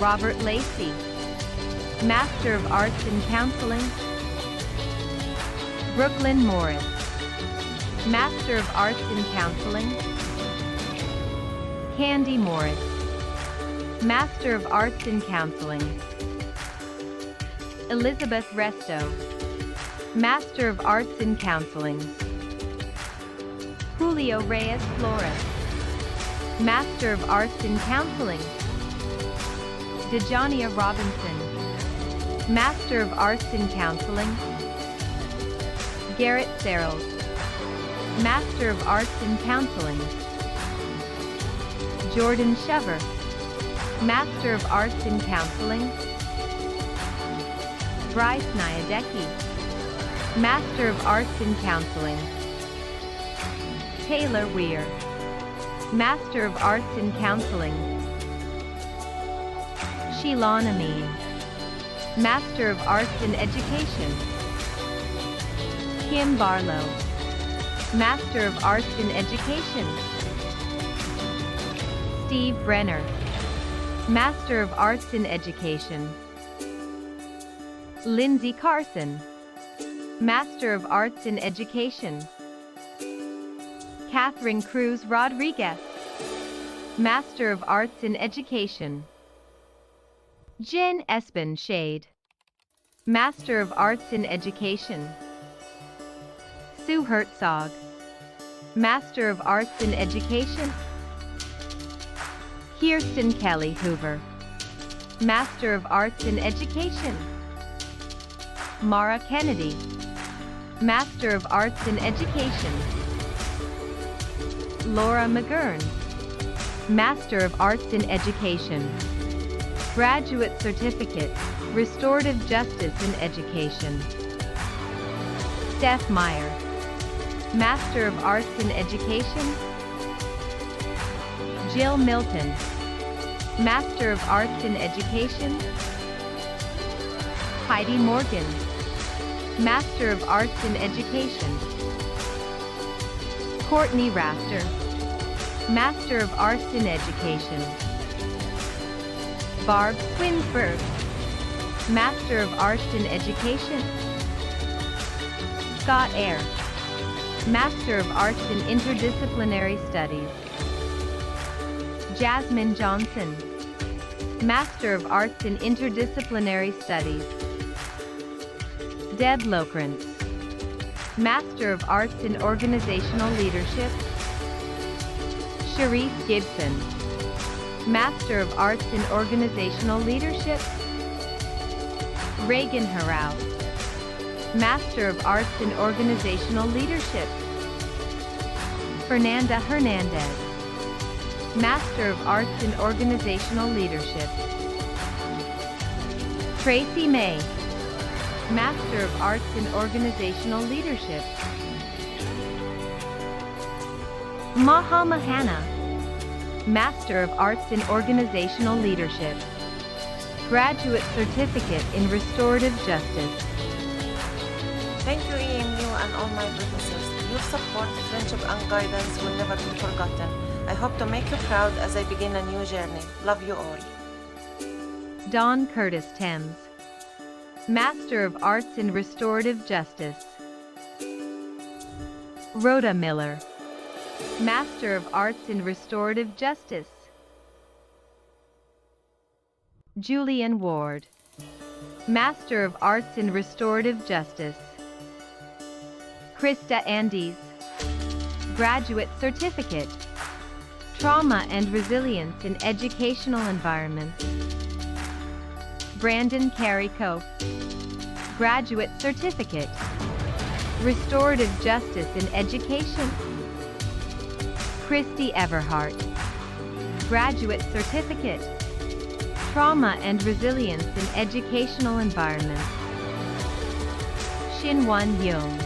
Robert Lacey, Master of Arts in Counseling. Brooklyn Morris, Master of Arts in Counseling. Candy Morris, Master of Arts in Counseling. Elizabeth Resto, Master of Arts in Counseling. Julio Reyes Flores, Master of Arts in Counseling. Dejania Robinson, Master of Arts in Counseling. Garrett Searles, Master of Arts in Counseling. Jordan Shever, Master of Arts in Counseling. Bryce Nyadecki, Master of Arts in Counseling. Taylor Weir, Master of Arts in Counseling. Sheilon Amin, Master of Arts in Education. Kim Barlow, Master of Arts in Education. Steve Brenner, Master of Arts in Education. Lindsay Carson, Master of Arts in Education. Catherine Cruz Rodriguez, Master of Arts in Education. Jen Espen Shade, Master of Arts in Education. Sue Herzog, Master of Arts in Education. Kirsten Kelly Hoover, Master of Arts in Education. Mara Kennedy, Master of Arts in Education. Laura McGurn, Master of Arts in Education. Graduate Certificate, Restorative Justice in Education. Steph Meyer, Master of Arts in Education. Jill Milton, Master of Arts in Education. Heidi Morgan, Master of Arts in Education. Courtney Rafter, Master of Arts in Education. Barb Quinsberg, Master of Arts in Education. Scott Eyre, Master of Arts in Interdisciplinary Studies. Jasmine Johnson, Master of Arts in Interdisciplinary Studies. Deb Lokrantz, Master of Arts in Organizational Leadership. Sharice Gibson, Master of Arts in Organizational Leadership. Reagan Harrell, Master of Arts in Organizational Leadership. Fernanda Hernandez, Master of Arts in Organizational Leadership. Tracy May, Master of Arts in Organizational Leadership. Maha Mahana, Master of Arts in Organizational Leadership. Graduate Certificate in Restorative Justice. Thank you, EMU, and all my professors. Your support, friendship, and guidance will never be forgotten. I hope to make you proud as I begin a new journey. Love you all. Dawn Curtis Thames. Master of Arts in Restorative Justice. Rhoda Miller. Master of Arts in Restorative Justice. Julian Ward. Master of Arts in Restorative Justice. Krista Andes. Graduate Certificate. Trauma and Resilience in Educational Environments. Brandon Carey Coe. Graduate Certificate. Restorative Justice in Education. Christy Everhart. Graduate Certificate. Trauma and Resilience in Educational Environments. Shinwan Young.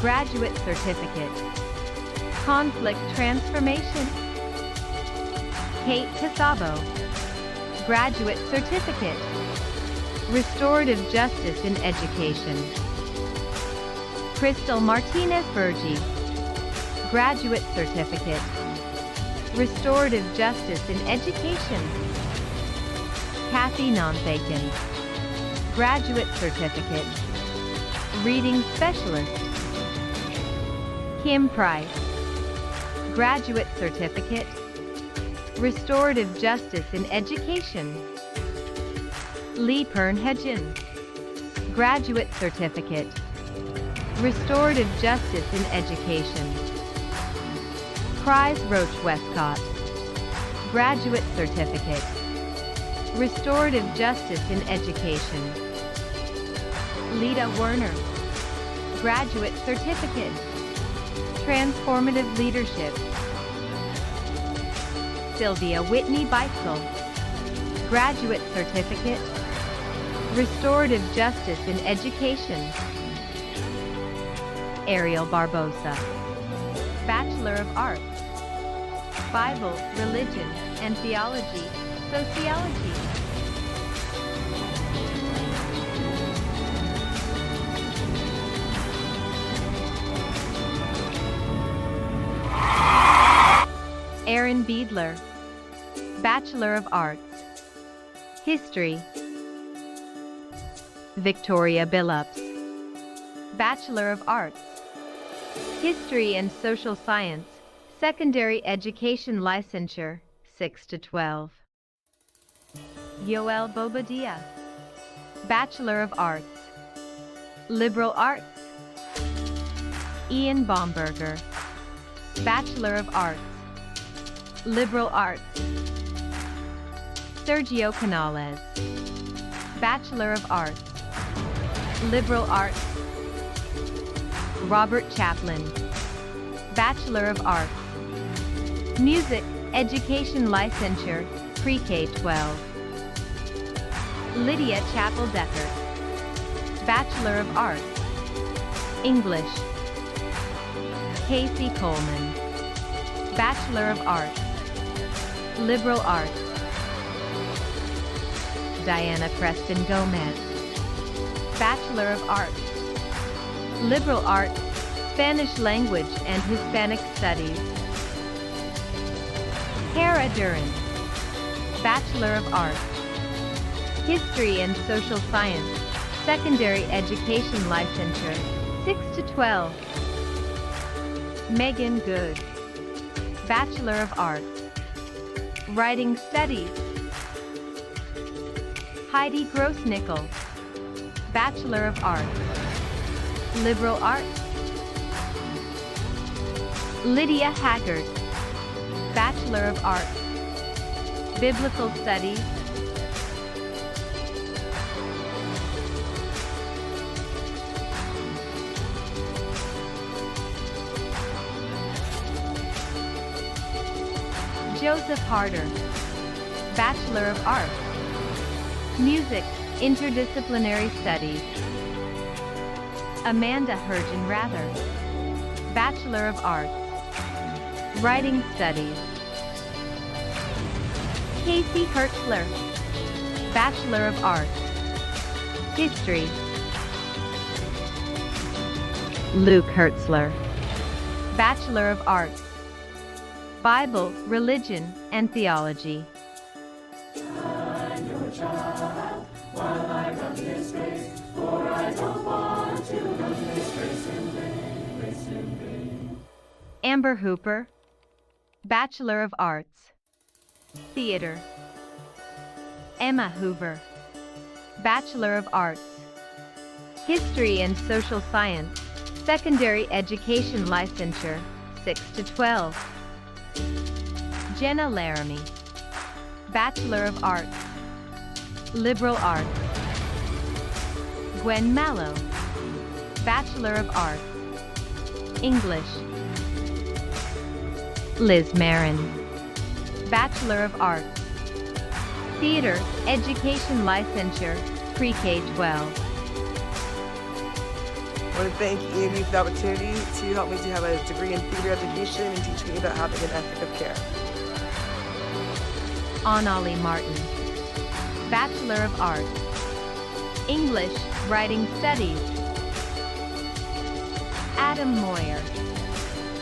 Graduate Certificate. Conflict Transformation. Kate Casabo. Graduate Certificate. Restorative Justice in Education. Crystal Martinez Bergi. Graduate Certificate. Restorative Justice in Education. Kathy Nonfaken. Graduate Certificate. Reading Specialist. Kim Price. Graduate Certificate. Restorative Justice in Education. Lee Pernhedgen. Graduate Certificate. Restorative Justice in Education. Prize Roach Westcott. Graduate Certificate. Restorative Justice in Education. Lita Werner. Graduate Certificate. Transformative Leadership. Sylvia Whitney Beitzel. Graduate Certificate. Restorative Justice in Education. Ariel Barbosa. Bachelor of Arts. Bible, Religion, and Theology, Sociology. Aaron Beadler. Bachelor of Arts. History. Victoria Billups. Bachelor of Arts. History and Social Science, Secondary Education Licensure, 6 to 12. Yoel Bobadilla. Bachelor of Arts. Liberal Arts. Ian Baumberger. Bachelor of Arts. Liberal Arts. Sergio Canales. Bachelor of Arts. Liberal Arts. Robert Chaplin. Bachelor of Arts. Music, Education Licensure, Pre-K-12. Lydia Chappell-Decker. Bachelor of Arts. English. Casey Coleman. Bachelor of Arts. Liberal Arts. Diana Preston Gomez. Bachelor of Arts. Liberal Arts, Spanish Language and Hispanic Studies. Kara Duran. Bachelor of Arts. History and Social Science, Secondary Education Licensure, 6 to 12. Megan Good. Bachelor of Arts. Writing Studies. Heidi Grossnickel. Bachelor of Arts. Liberal Arts. Lydia Haggard. Bachelor of Arts. Biblical Studies. Joseph Harder. Bachelor of Arts. Music, Interdisciplinary Studies. Amanda Hergen Rather. Bachelor of Arts. Writing Studies. Casey Hertzler, Bachelor of Arts, History. Luke Hertzler, Bachelor of Arts, Bible, Religion, and Theology. I'm your child, while I run this race, for I don't want to run this race in vain. Amber Hooper, Bachelor of Arts, Theater. Emma Hoover, Bachelor of Arts, History and Social Science, Secondary Education Licensure, 6 to 12. Jenna Laramie, Bachelor of Arts, Liberal Arts. Gwen Mallow, Bachelor of Arts, English. Liz Marin, Bachelor of Arts, Theater, Education Licensure, Pre-K-12. I want to thank EMU for the opportunity to help me to have a degree in theater education and teach me about having an ethic of care. Anali Martin, Bachelor of Arts, English, Writing Studies. Adam Moyer,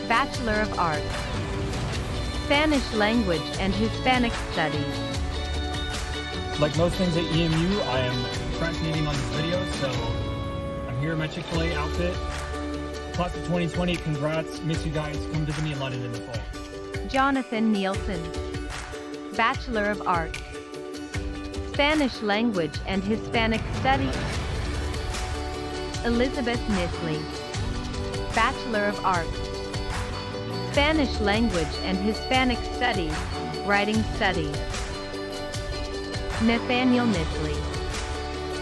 Bachelor of Arts, Spanish Language and Hispanic Studies. Like most things at EMU, I am procrastinating on this video, so I'm here in my Chick-fil-A outfit. Class of 2020, congrats. Miss you guys. Come visit me in London in the fall. Jonathan Nielsen, Bachelor of Arts, Spanish Language and Hispanic Studies. Elizabeth Nisley, Bachelor of Arts, Spanish Language and Hispanic Studies, Writing Studies. Nathaniel Nisley,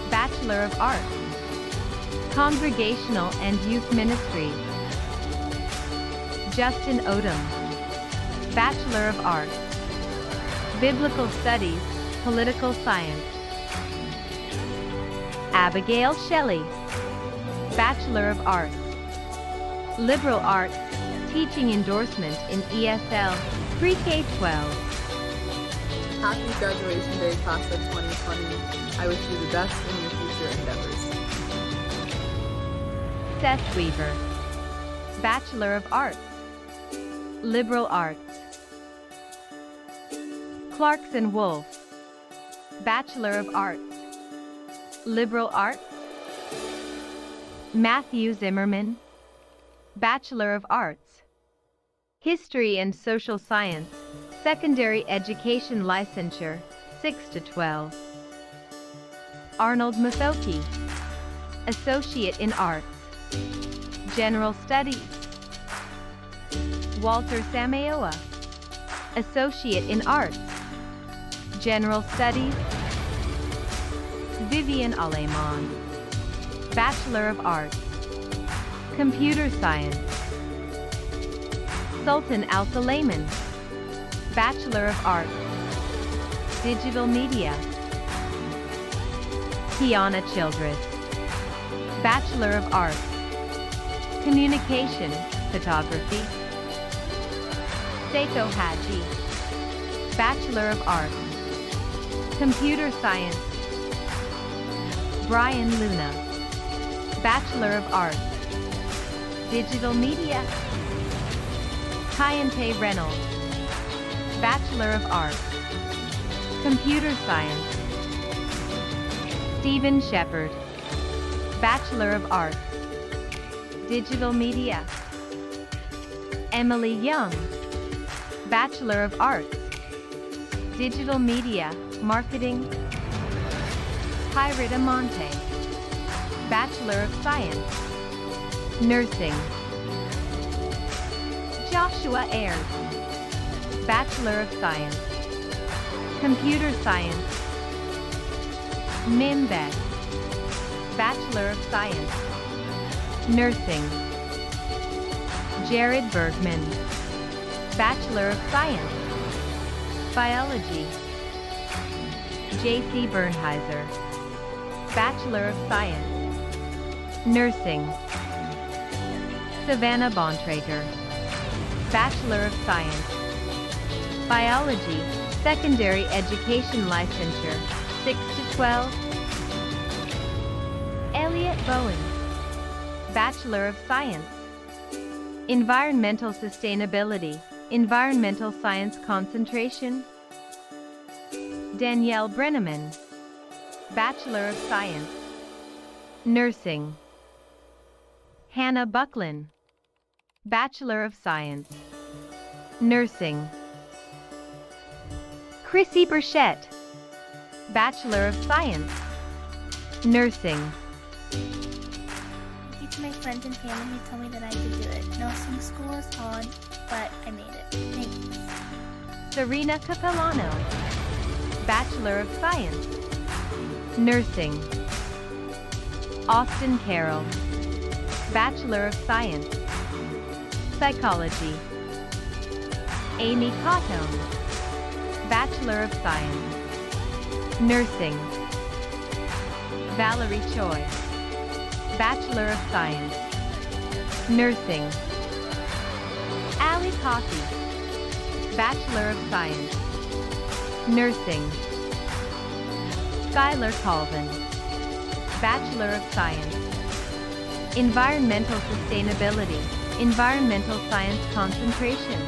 Bachelor of Arts, Congregational and Youth Ministries. Justin Odom, Bachelor of Arts, Biblical Studies, Political Science. Abigail Shelly, Bachelor of Arts, Liberal Arts, Teaching Endorsement in ESL, Pre-K-12. Happy graduation day, class of 2020. I wish you the best in your future endeavors. Seth Weaver, Bachelor of Arts, Liberal Arts. Clarkson Wolf, Bachelor of Arts, Liberal Arts. Matthew Zimmerman, Bachelor of Arts, History and Social Science, Secondary Education Licensure, 6 to 12. Arnold Mathoki, Associate in Arts, General Studies. Walter Samayoa, Associate in Arts, General Studies. Vivian Aleman, Bachelor of Arts, Computer Science. Sultan Al-Sulayman, Bachelor of Arts, Digital Media. Tiana Childress, Bachelor of Arts, Communication, Photography. Seiko Haji, Bachelor of Arts, Computer Science. Brian Luna, Bachelor of Arts, Digital Media. Kayante Reynolds, Bachelor of Arts, Computer Science. Stephen Shepard, Bachelor of Arts, Digital Media. Emily Young, Bachelor of Arts, Digital Media, Marketing. Pyrita Monte, Bachelor of Science, Nursing. Joshua Ayers, Bachelor of Science, Computer Science. Min Beth, Bachelor of Science, Nursing. Jared Bergman, Bachelor of Science, Biology. J.C. Bernheiser, Bachelor of Science, Nursing. Savannah Bontrager, Bachelor of Science, Biology, Secondary Education Licensure, 6 to 12. Elliot Bowen, Bachelor of Science. Environmental Sustainability, Environmental Science Concentration. Danielle Brenneman, Bachelor of Science. Nursing. Hannah Bucklin, Bachelor of Science. Nursing. Chrissy Burchett, Bachelor of Science. Nursing. Thank you to my friends and family who told me that I could do it. Nursing school is hard, but I made it. Thanks. Serena Capellano, Bachelor of Science. Nursing. Austin Carroll, Bachelor of Science. Psychology. Amy Cotton, Bachelor of Science. Nursing. Valerie Choi, Bachelor of Science. Nursing. Allie Coffey, Bachelor of Science. Nursing. Skylar Colvin, Bachelor of Science. Environmental Sustainability, Environmental Science Concentration.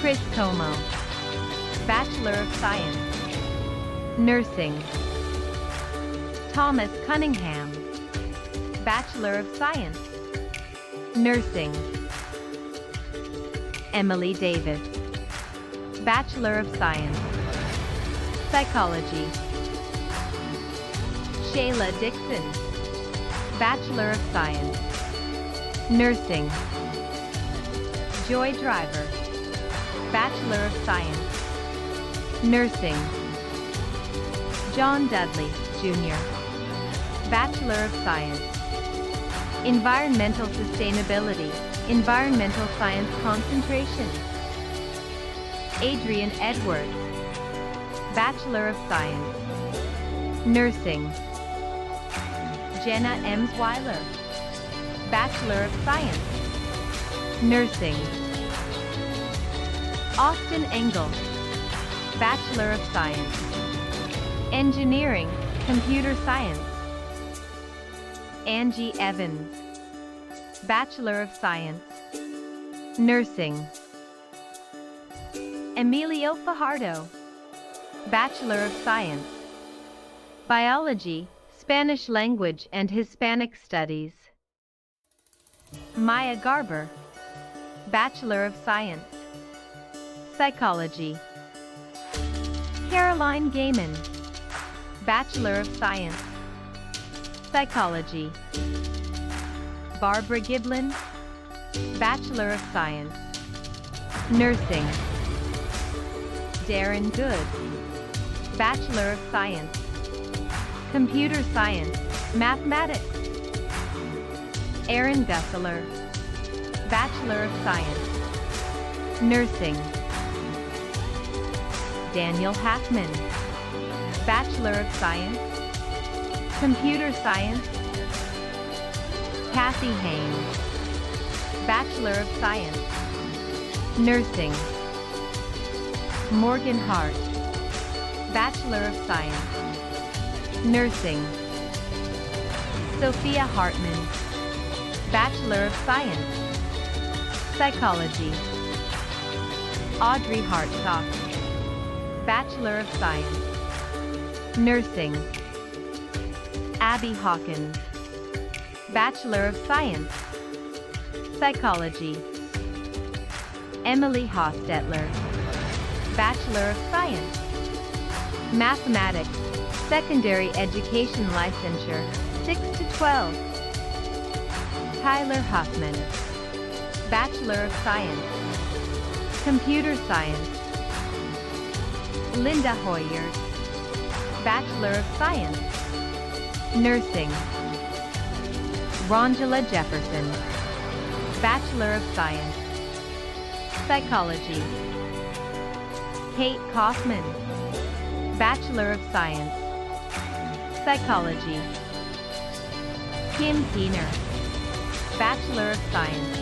Chris Como, Bachelor of Science. Nursing. Thomas Cunningham, Bachelor of Science. Nursing. Emily Davis, Bachelor of Science. Psychology. Shayla Dixon, Bachelor of Science. Nursing. Joy Driver, Bachelor of Science. Nursing. John Dudley, Jr., Bachelor of Science. Environmental Sustainability, Environmental Science Concentration. Adrian Edwards, Bachelor of Science. Nursing. Jenna Emsweiler, Bachelor of Science. Nursing. Austin Engel, Bachelor of Science. Engineering, Computer Science. Angie Evans, Bachelor of Science. Nursing. Emilio Fajardo, Bachelor of Science. Biology, Spanish Language and Hispanic Studies. Maya Garber, Bachelor of Science. Psychology. Caroline Gaiman, Bachelor of Science. Psychology. Barbara Giblin, Bachelor of Science. Nursing. Darren Good, Bachelor of Science. Computer Science, Mathematics. Aaron Gusseler, Bachelor of Science. Nursing. Daniel Hackman, Bachelor of Science. Computer Science. Kathy Haynes, Bachelor of Science. Nursing. Morgan Hart, Bachelor of Science. Nursing. Sophia Hartman, Bachelor of Science. Psychology. Audrey Hartsock, Bachelor of Science. Nursing. Abby Hawkins, Bachelor of Science. Psychology. Emily Hostetler, Bachelor of Science. Mathematics, Secondary Education Licensure, 6 to 12. Tyler Huffman, Bachelor of Science. Computer Science. Linda Hoyer, Bachelor of Science. Nursing. Rongela Jefferson, Bachelor of Science. Psychology. Kate Kaufman, Bachelor of Science. Psychology. Kim Keener, Bachelor of Science.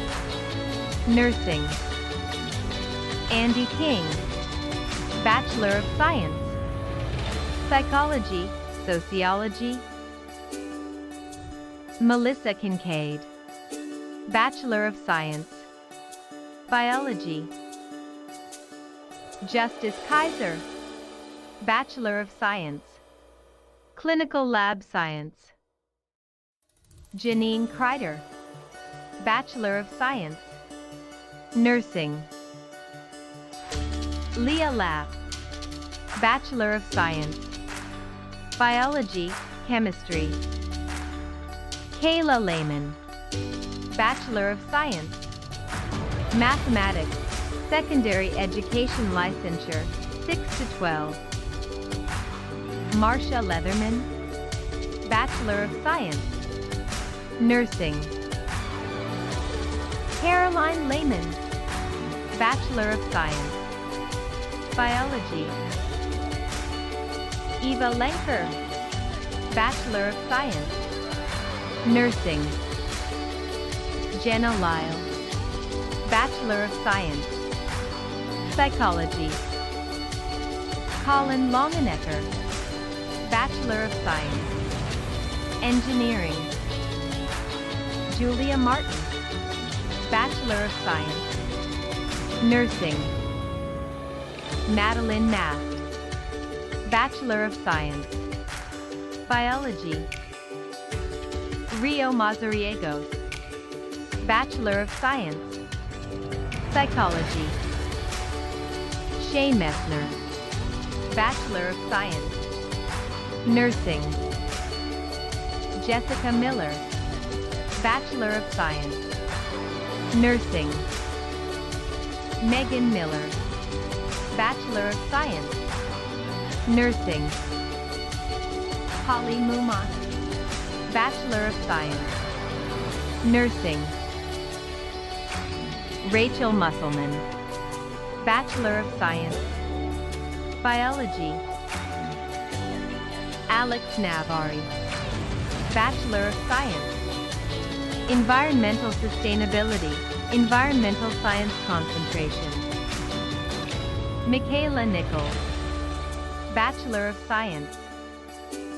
Nursing. Andy King, Bachelor of Science, Psychology, Sociology. Melissa Kincaid, Bachelor of Science, Biology. Justice Kaiser, Bachelor of Science, Clinical Lab Science. Janine Kreider, Bachelor of Science, Nursing. Leah Lapp, Bachelor of Science, Biology, Chemistry. Kayla Lehman, Bachelor of Science, Mathematics, Secondary Education Licensure, 6 to 12. Marcia Leatherman, Bachelor of Science, Nursing. Caroline Lehman, Bachelor of Science, Biology. Eva Lenker, Bachelor of Science, Nursing. Jenna Lyle, Bachelor of Science, Psychology. Colin Longenecker, Bachelor of Science, Engineering. Julia Martin, Bachelor of Science, Nursing. Madeline Mast, Bachelor of Science, Biology. Rio Mazariegos, Bachelor of Science, Psychology. Shay Messner, Bachelor of Science, Nursing. Jessica Miller, Bachelor of Science, Nursing. Megan Miller, Bachelor of Science, Nursing. Holly Mumont, Bachelor of Science, Nursing. Rachel Musselman, Bachelor of Science, Biology. Alex Navari, Bachelor of Science, Environmental Sustainability, Environmental Science Concentration. Michaela Nichols, Bachelor of Science,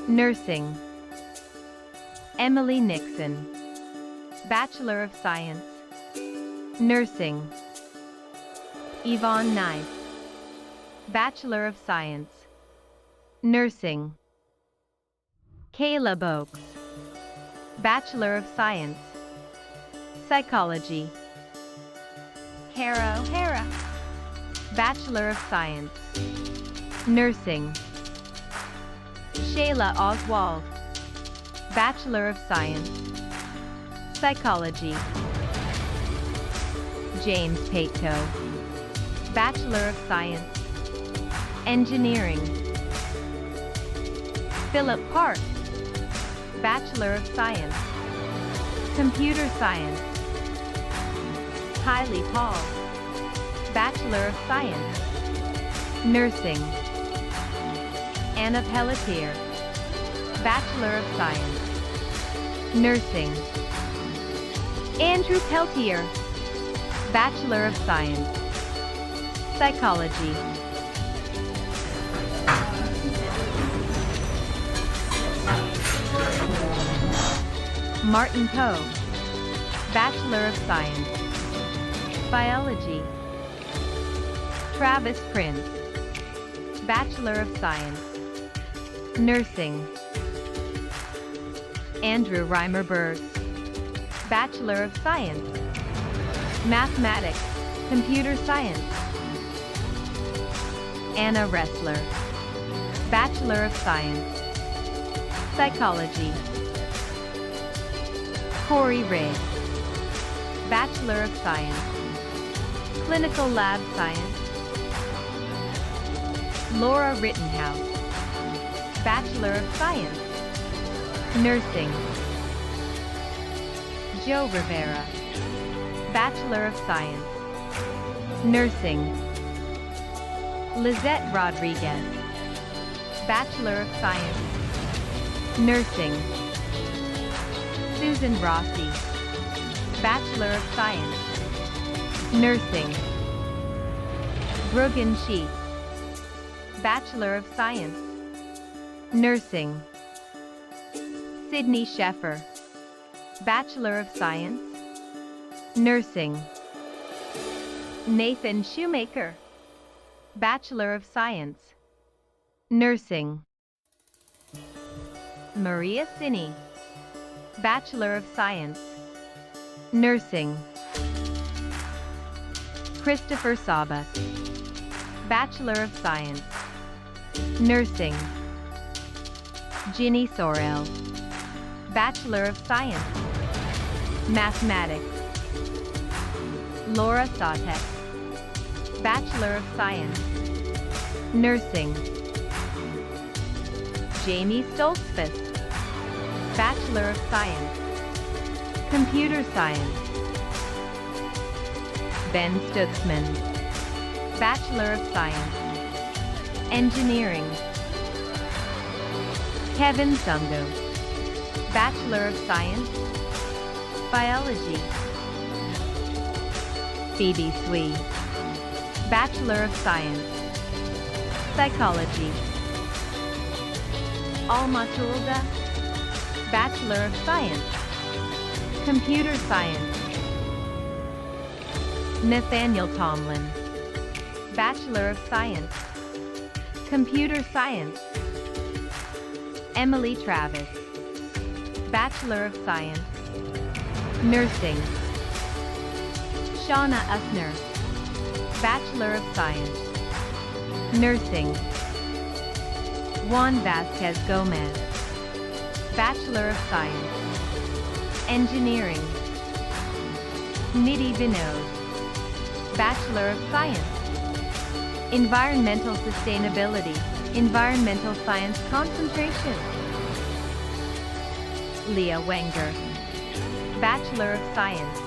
Nursing. Emily Nixon, Bachelor of Science, Nursing. Yvonne Nice, Bachelor of Science, Nursing. Kayla Boakes, Bachelor of Science, Psychology. Kara O'Hara, Bachelor of Science, Nursing. Shayla Oswald, Bachelor of Science, Psychology. James Pato, Bachelor of Science, Engineering. Philip Park, Bachelor of Science, Computer Science. Kylie Paul, Bachelor of Science, Nursing. Anna Pelletier, Bachelor of Science, Nursing. Andrew Peltier, Bachelor of Science, Psychology. Martin Poe, Bachelor of Science, Biology. Travis Prince, Bachelor of Science, Nursing. Andrew Reimerberg, Bachelor of Science, Mathematics, Computer Science. Anna Ressler, Bachelor of Science, Psychology. Corey Riggs, Bachelor of Science, Clinical Lab Science. Laura Rittenhouse, Bachelor of Science, Nursing. Joe Rivera, Bachelor of Science, Nursing. Lizette Rodriguez, Bachelor of Science, Nursing. Susan Rossi, Bachelor of Science, Nursing. Brogan Sheets, Bachelor of Science, Nursing. Sydney Sheffer, Bachelor of Science, Nursing. Nathan Shoemaker, Bachelor of Science, Nursing. Maria Sinney, Bachelor of Science, Nursing. Christopher Saba, Bachelor of Science, Nursing. Ginny Sorrell, Bachelor of Science, Mathematics. Laura Sautek, Bachelor of Science, Nursing. Jamie Stoltzfus, Bachelor of Science, Computer Science. Ben Stutzman, Bachelor of Science, Engineering. Kevin Sungo, Bachelor of Science, Biology. Phoebe Swee, Bachelor of Science, Psychology. Alma Tulda, Bachelor of Science, Computer Science. Nathaniel Tomlin, Bachelor of Science, Computer Science. Emily Travis, Bachelor of Science, Nursing. Shauna Usner, Bachelor of Science, Nursing. Juan Vasquez Gomez, Bachelor of Science, Engineering. Nidhi Vinod, Bachelor of Science, Environmental Sustainability, Environmental Science Concentration. Leah Wenger, Bachelor of Science,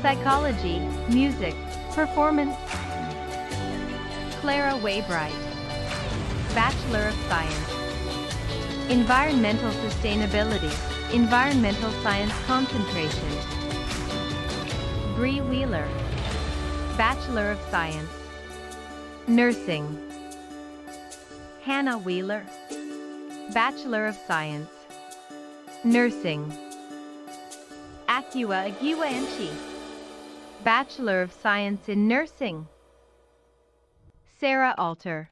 Psychology, Music, Performance. Clara Waybright, Bachelor of Science, Environmental Sustainability, Environmental Science Concentration. Bree Wheeler, Bachelor of Science, Nursing. Hannah Wheeler, Bachelor of Science, Nursing. Akua Agiwa Enchi, Bachelor of Science in Nursing. Sarah Alter,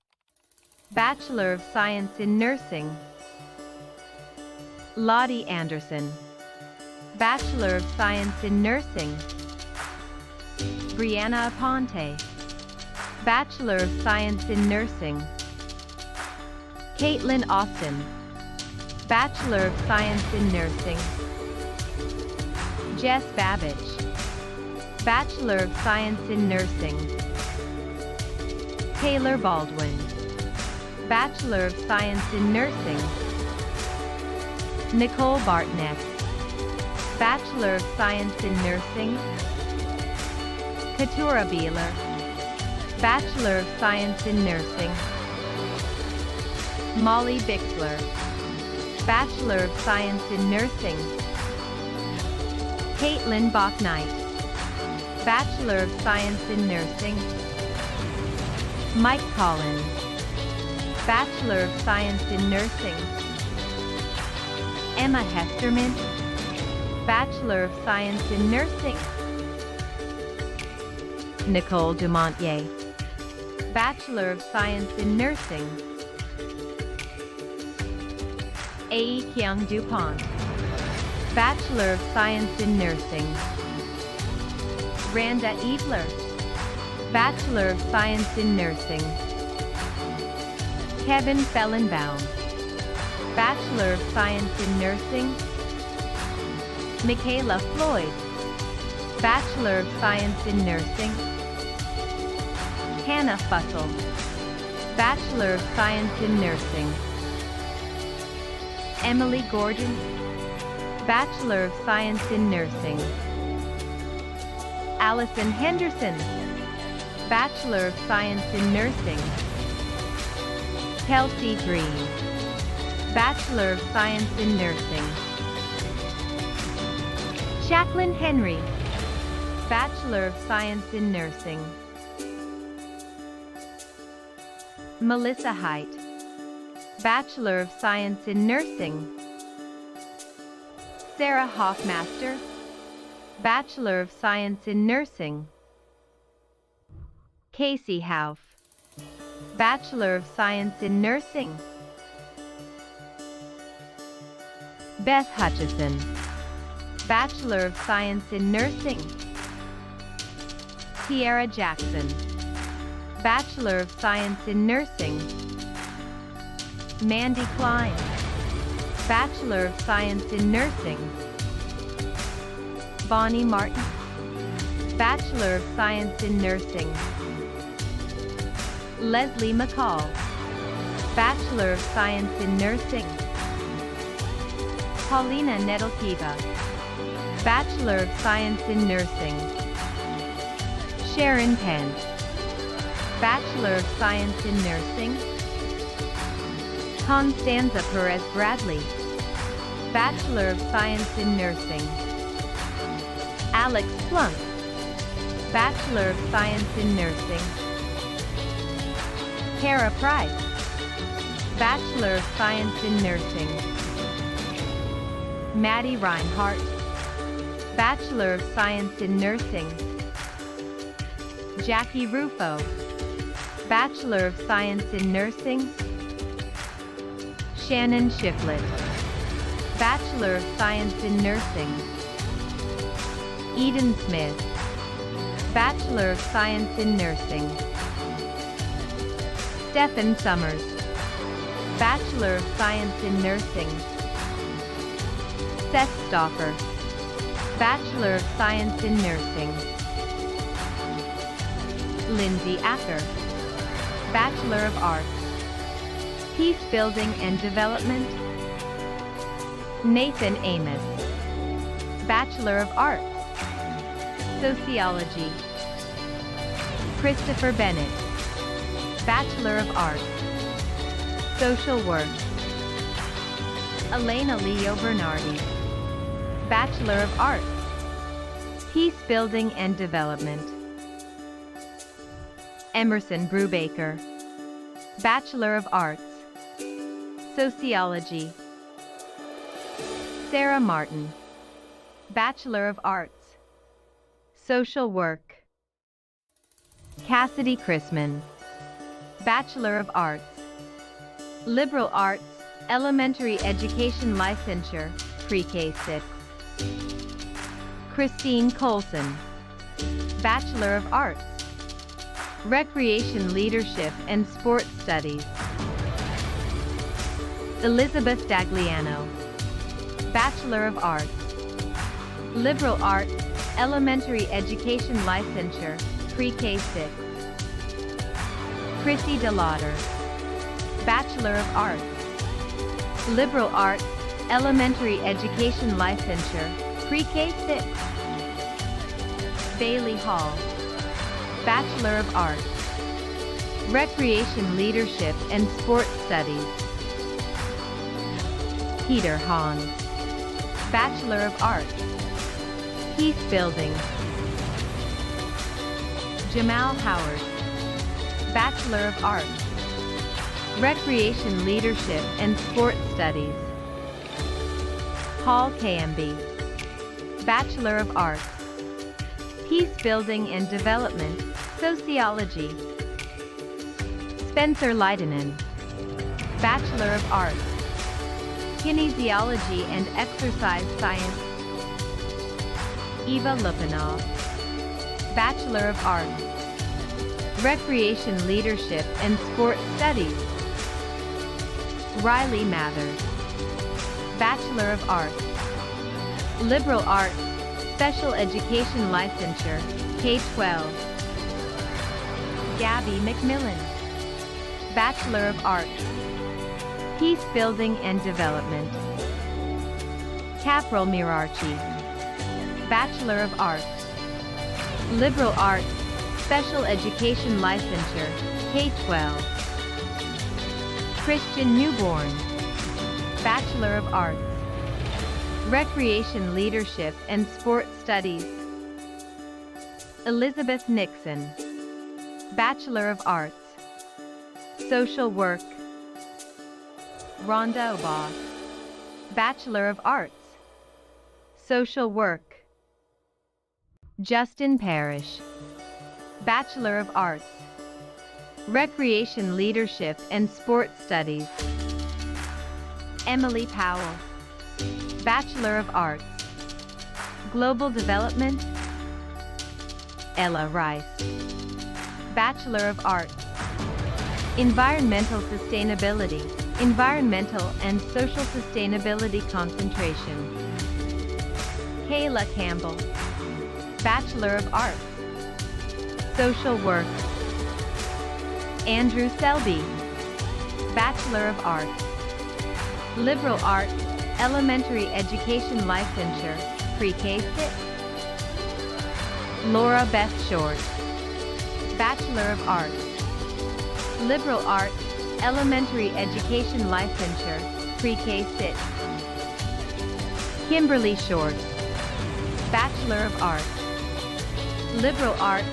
Bachelor of Science in Nursing. Lottie Anderson, Bachelor of Science in Nursing. Brianna Aponte, Bachelor of Science in Nursing. Caitlin Austin, Bachelor of Science in Nursing. Jess Babbage, Bachelor of Science in Nursing. Taylor Baldwin, Bachelor of Science in Nursing. Nicole Bartneck, Bachelor of Science in Nursing. Katura Beeler, Bachelor of Science in Nursing. Molly Bixler, Bachelor of Science in Nursing. Caitlin Bachknight, Bachelor of Science in Nursing. Mike Collins, Bachelor of Science in Nursing. Emma Hesterman, Bachelor of Science in Nursing. Nicole Dumontier, Bachelor of Science in Nursing. A. Kyung Dupont, Bachelor of Science in Nursing. Randa Eebler, Bachelor of Science in Nursing. Kevin Fellenbaum, Bachelor of Science in Nursing. Michaela Floyd, Bachelor of Science in Nursing. Hannah Fussell, Bachelor of Science in Nursing. Emily Gordon, Bachelor of Science in Nursing. Allison Henderson, Bachelor of Science in Nursing. Kelsey Green, Bachelor of Science in Nursing. Jacqueline Henry, Bachelor of Science in Nursing. Melissa Height, Bachelor of Science in Nursing. Sarah Hoffmaster, Bachelor of Science in Nursing. Casey Hauff, Bachelor of Science in Nursing. Beth Hutchison, Bachelor of Science in Nursing. Tiara Jackson, Bachelor of Science in Nursing. Mandy Klein, Bachelor of Science in Nursing. Bonnie Martin, Bachelor of Science in Nursing. Leslie McCall, Bachelor of Science in Nursing. Paulina Nedelkiva, Bachelor of Science in Nursing. Sharon Penn, Bachelor of Science in Nursing. Constanza Perez Bradley, Bachelor of Science in Nursing. Alex Plunk, Bachelor of Science in Nursing. Kara Price, Bachelor of Science in Nursing. Maddie Reinhardt, Bachelor of Science in Nursing. Jackie Rufo, Bachelor of Science in Nursing. Shannon Shiflett, Bachelor of Science in Nursing. Eden Smith, Bachelor of Science in Nursing. Stephen Summers, Bachelor of Science in Nursing. Seth Stauffer, Bachelor of Science in Nursing. Lindsay Acker, Bachelor of Arts. Peace Building and Development. Nathan Amos, Bachelor of Arts. Sociology. Christopher Bennett, Bachelor of Arts. Social Work. Elena Leo Bernardi, Bachelor of Arts. Peace Building and Development. Emerson Brubaker, Bachelor of Arts. Sociology. Sarah Martin, Bachelor of Arts. Social Work. Cassidy Chrisman, Bachelor of Arts. Liberal Arts, Elementary Education Licensure, Pre-K 6. Christine Colson, Bachelor of Arts. Recreation Leadership and Sports Studies. Elizabeth Dagliano, Bachelor of Arts. Liberal Arts, Elementary Education Licensure, Pre-K 6. Chrissy DeLauder, Bachelor of Arts. Liberal Arts, Elementary Education Licensure, Pre-K 6. Bailey Hall, Bachelor of Arts. Recreation Leadership and Sports Studies. Peter Hahn, Bachelor of Arts. Peace Building. Jamal Howard, Bachelor of Arts. Recreation Leadership and Sports Studies. Paul Kayambi, Bachelor of Arts. Peace Building and Development, Sociology. Spencer Leidenen, Bachelor of Arts. Kinesiology and Exercise Science. Eva Lupinov, Bachelor of Arts. Recreation Leadership and Sports Studies. Riley Mathers, Bachelor of Arts. Liberal Arts, Special Education Licensure, K-12. Gabby McMillan, Bachelor of Arts. Peace Building and Development. Capril Mirarchi, Bachelor of Arts. Liberal Arts, Special Education Licensure, K-12. Christian Newborn, Bachelor of Arts. Recreation Leadership and Sports Studies. Elizabeth Nixon, Bachelor of Arts. Social Work. Rhonda Obaugh, Bachelor of Arts. Social Work. Justin Parrish, Bachelor of Arts. Recreation Leadership and Sports Studies. Emily Powell, Bachelor of Arts. Global Development. Ella Rice, Bachelor of Arts. Environmental Sustainability, Environmental and Social Sustainability Concentration. Kayla Campbell, Bachelor of Arts. Social Work. Andrew Selby, Bachelor of Arts. Liberal Arts, Elementary Education Licensure, Pre-K 6. Laura Beth Short, Bachelor of Arts. Liberal Arts, Elementary Education Licensure, Pre-K 6. Kimberly Short, Bachelor of Arts. Liberal Arts,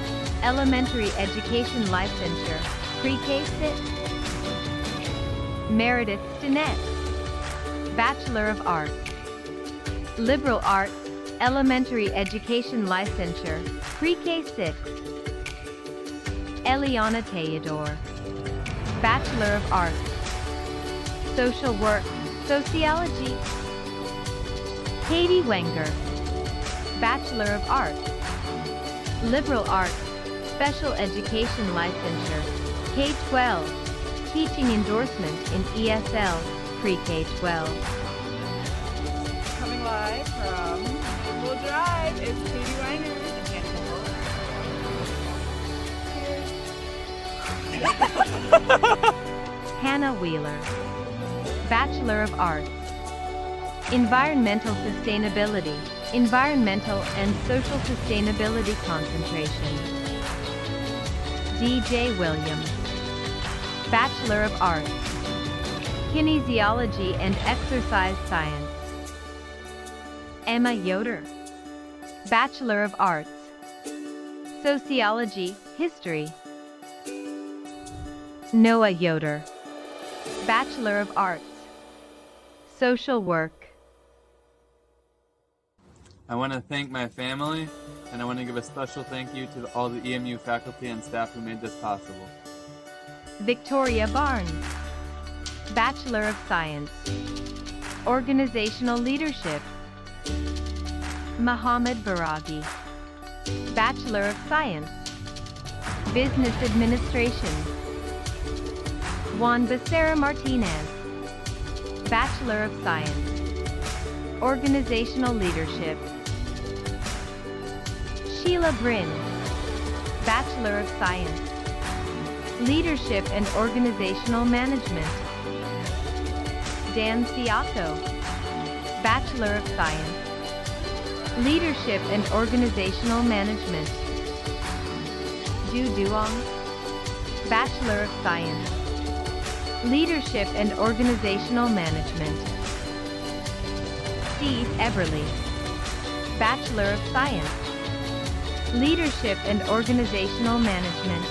Elementary Education Licensure, Pre-K 6. Meredith Stinnett, Bachelor of Arts. Liberal Arts, Elementary Education Licensure, Pre-K 6. Eliana Teodor, Bachelor of Arts. Social Work, Sociology. Katie Wenger, Bachelor of Arts. Liberal Arts, Special Education Licensure, K-12. Teaching Endorsement in ESL, Pre-K-12. Coming live from Full Drive, it's Katie Wenger Hannah Wheeler, Bachelor of Arts. Environmental Sustainability, Environmental and Social Sustainability Concentration. DJ Williams, Bachelor of Arts. Kinesiology and Exercise Science. Emma Yoder, Bachelor of Arts. Sociology, History. Noah Yoder, Bachelor of Arts. Social Work. I want to thank my family, and I want to give a special thank you to all the EMU faculty and staff who made this possible. Victoria Barnes, Bachelor of Science. Organizational Leadership. Muhammad Baragi, Bachelor of Science. Business Administration. Juan Becerra Martinez, Bachelor of Science. Organizational Leadership. Sheila Bryn, Bachelor of Science. Leadership and Organizational Management. Dan Siaco, Bachelor of Science. Leadership and Organizational Management. Du Duong, Bachelor of Science. Leadership and Organizational Management. Steve Everly, Bachelor of Science. Leadership and Organizational Management.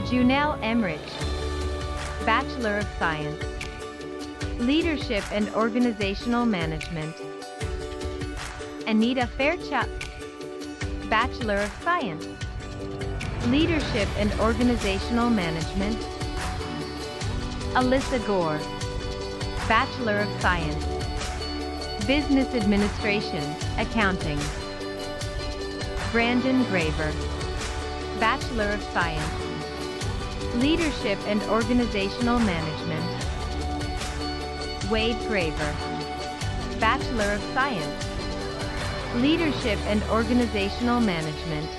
Junelle Emrich, Bachelor of Science. Leadership and Organizational Management. Anita Fairchuck, Bachelor of Science. Leadership and Organizational Management. Alyssa Gore, Bachelor of Science. Business Administration, Accounting. Brandon Graver, Bachelor of Science. Leadership and Organizational Management. Wade Graver, Bachelor of Science. Leadership and Organizational Management.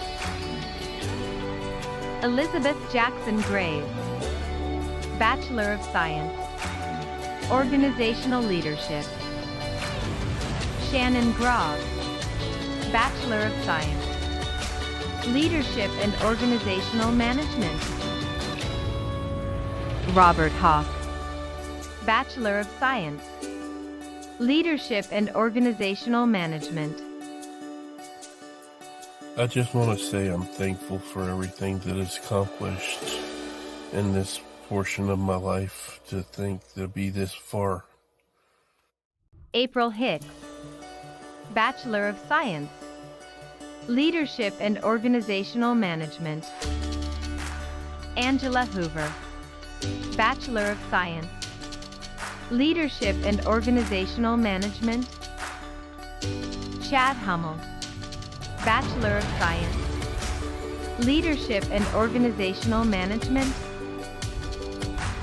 Elizabeth Jackson Graves, Bachelor of Science. Organizational Leadership. Shannon Grog, Bachelor of Science. Leadership and Organizational Management. Robert Hawk, Bachelor of Science. Leadership and Organizational Management. I just want to say I'm thankful for everything that is accomplished in this portion of my life to think to be this far. April Hicks, Bachelor of Science, Leadership and Organizational Management. Angela Hoover, Bachelor of Science, Leadership and Organizational Management. Chad Hummel, Bachelor of Science, Leadership and Organizational Management.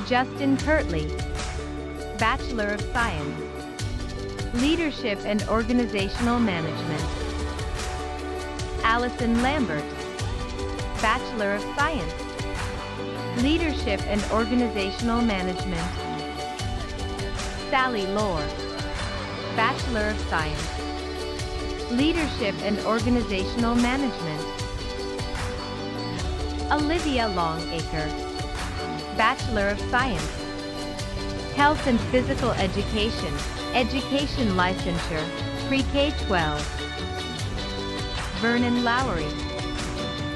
Justin Kirtley, Bachelor of Science, Leadership and Organizational Management. Allison Lambert, Bachelor of Science, Leadership and Organizational Management. Sally Lohr, Bachelor of Science, Leadership and Organizational Management. Olivia Longacre, Bachelor of Science, Health and Physical Education, Education Licensure, Pre-K-12. Vernon Lowry,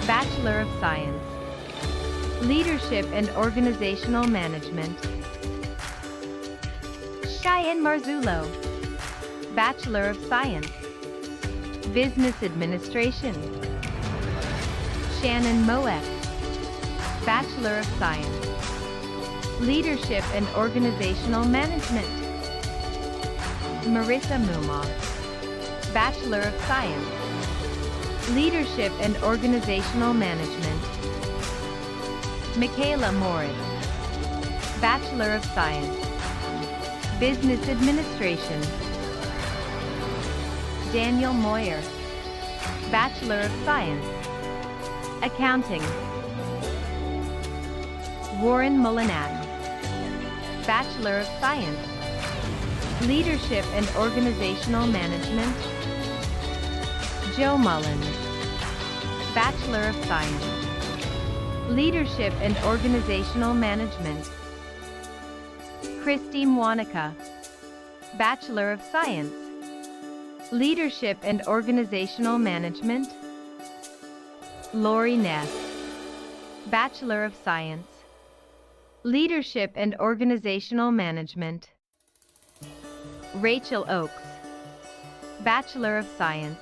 Bachelor of Science, Leadership and Organizational Management. Cheyenne Marzullo, Bachelor of Science, Business Administration. Shannon Moet, Bachelor of Science, Leadership and Organizational Management. Marissa Mumov, Bachelor of Science, Leadership and Organizational Management. Michaela Morris, Bachelor of Science, Business Administration. Daniel Moyer, Bachelor of Science, Accounting. Warren Molinak, Bachelor of Science, Leadership and Organizational Management. Joe Mullins, Bachelor of Science, Leadership and Organizational Management. Christy Mwanika, Bachelor of Science, Leadership and Organizational Management. Lori Ness, Bachelor of Science, Leadership and Organizational Management. Rachel Oakes, Bachelor of Science,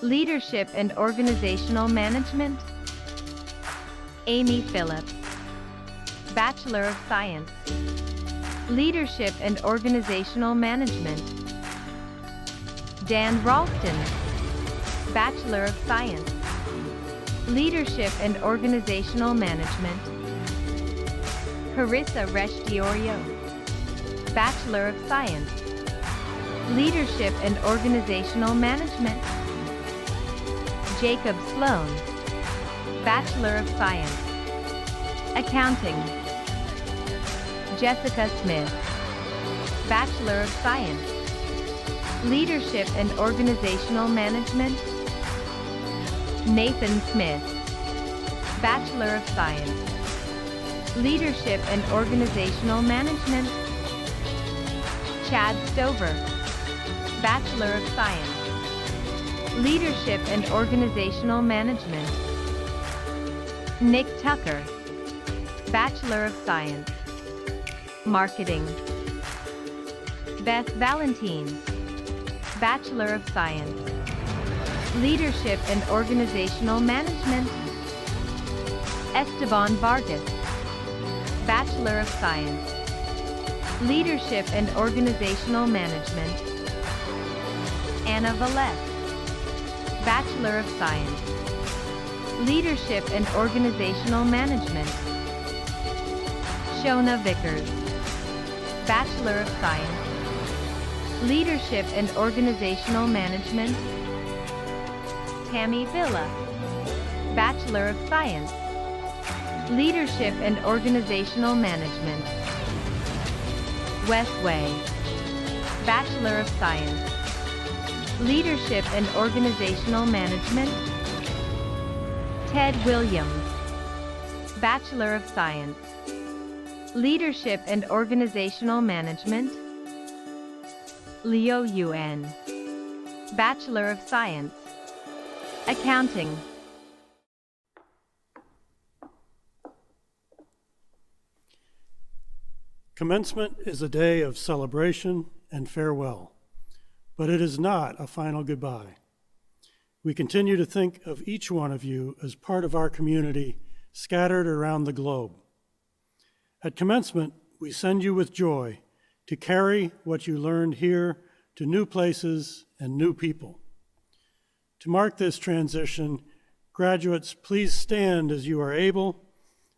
Leadership and Organizational Management. Amy Phillips, Bachelor of Science, Leadership and Organizational Management. Dan Ralston, Bachelor of Science, Leadership and Organizational Management. Carissa Reshtiorio, Bachelor of Science, Leadership and Organizational Management. Jacob Sloan, Bachelor of Science, Accounting. Jessica Smith, Bachelor of Science, Leadership and Organizational Management. Nathan Smith, Bachelor of Science, Leadership and Organizational Management. Chad Stover, Bachelor of Science, Leadership and Organizational Management. Nick Tucker, Bachelor of Science, Marketing. Beth Valentine, Bachelor of Science, Leadership and Organizational Management. Esteban Vargas, Bachelor of Science, Leadership and Organizational Management. Anna Velez, Bachelor of Science, Leadership and Organizational Management. Shona Vickers, Bachelor of Science, Leadership and Organizational Management. Tammy Villa, Bachelor of Science, Leadership and Organizational Management. Wes Way, Bachelor of Science, Leadership and Organizational Management. Ted Williams, Bachelor of Science, Leadership and Organizational Management. Leo Yuen, Bachelor of Science, Accounting. Commencement is a day of celebration and farewell, but it is not a final goodbye. We continue to think of each one of you as part of our community scattered around the globe. At commencement, we send you with joy to carry what you learned here to new places and new people. To mark this transition, graduates, please stand as you are able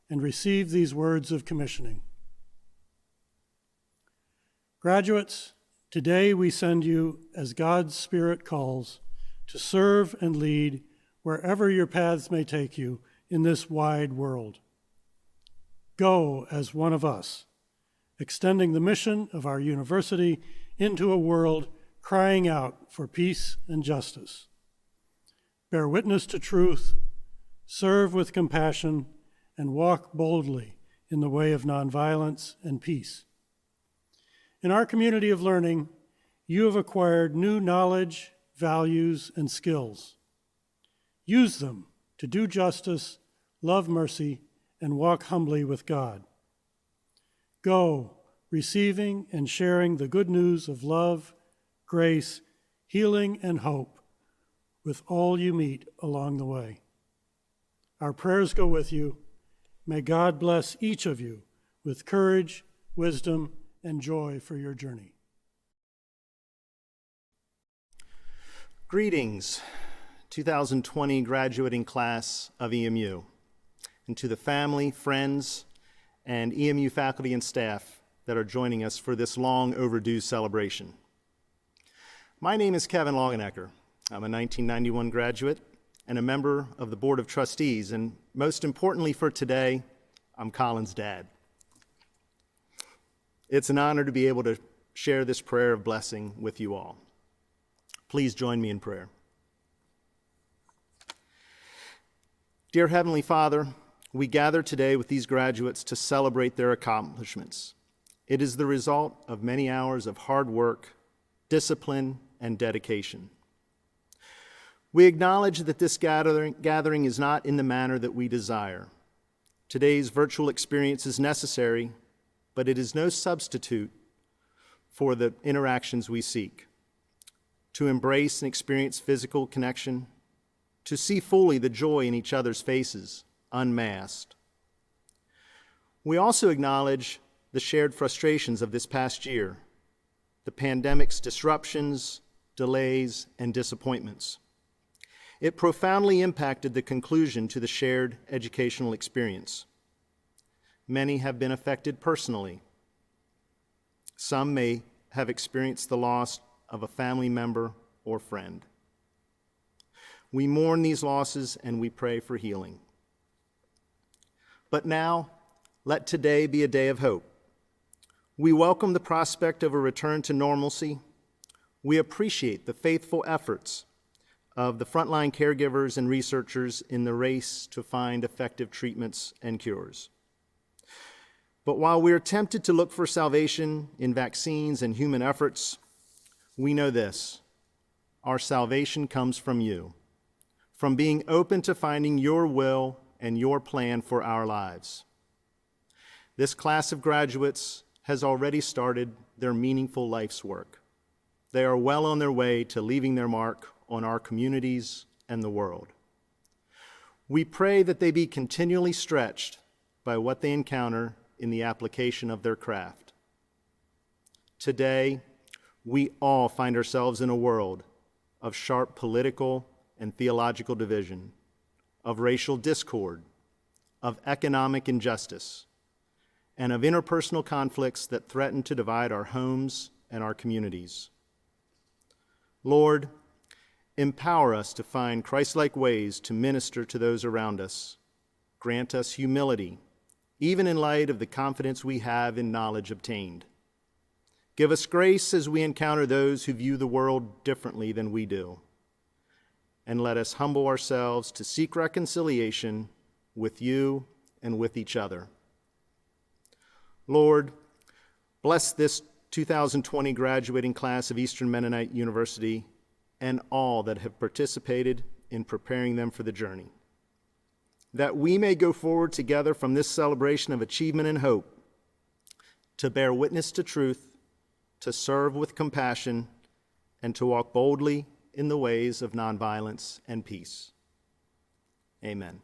and receive these words of commissioning. Graduates, today we send you, as God's Spirit calls, to serve and lead wherever your paths may take you in this wide world. Go as one of us, extending the mission of our university into a world crying out for peace and justice. Bear witness to truth, serve with compassion, and walk boldly in the way of nonviolence and peace. In our community of learning, you have acquired new knowledge, values, and skills. Use them to do justice, love mercy, and walk humbly with God. Go, receiving and sharing the good news of love, grace, healing, and hope with all you meet along the way. Our prayers go with you. May God bless each of you with courage, wisdom, and joy for your journey. Greetings, 2020 graduating class of EMU, and to the family, friends, and EMU faculty and staff that are joining us for this long overdue celebration. My name is Kevin Longenecker. I'm a 1991 graduate and a member of the Board of Trustees, and most importantly for today, I'm Colin's dad. It's an honor to be able to share this prayer of blessing with you all. Please join me in prayer. Dear Heavenly Father, we gather today with these graduates to celebrate their accomplishments. It is the result of many hours of hard work, discipline, and dedication. We acknowledge that this gathering is not in the manner that we desire. Today's virtual experience is necessary, but it is no substitute for the interactions we seek. To embrace and experience physical connection, to see fully the joy in each other's faces, unmasked. We also acknowledge the shared frustrations of this past year, the pandemic's disruptions, delays, and disappointments. It profoundly impacted the conclusion to the shared educational experience. Many have been affected personally. Some may have experienced the loss of a family member or friend. We mourn these losses and we pray for healing. But now, let today be a day of hope. We welcome the prospect of a return to normalcy. We appreciate the faithful efforts of the frontline caregivers and researchers in the race to find effective treatments and cures. But while we are tempted to look for salvation in vaccines and human efforts, we know this: our salvation comes from you, from being open to finding your will and your plan for our lives. This class of graduates has already started their meaningful life's work. They are well on their way to leaving their mark on our communities and the world. We pray that they be continually stretched by what they encounter in the application of their craft. Today, we all find ourselves in a world of sharp political and theological division, of racial discord, of economic injustice, and of interpersonal conflicts that threaten to divide our homes and our communities. Lord, empower us to find Christ-like ways to minister to those around us. Grant us humility, even in light of the confidence we have in knowledge obtained. Give us grace as we encounter those who view the world differently than we do. And let us humble ourselves to seek reconciliation with you and with each other. Lord, bless this 2020 graduating class of Eastern Mennonite University and all that have participated in preparing them for the journey, that we may go forward together from this celebration of achievement and hope to bear witness to truth, to serve with compassion, and to walk boldly in the ways of nonviolence and peace. Amen.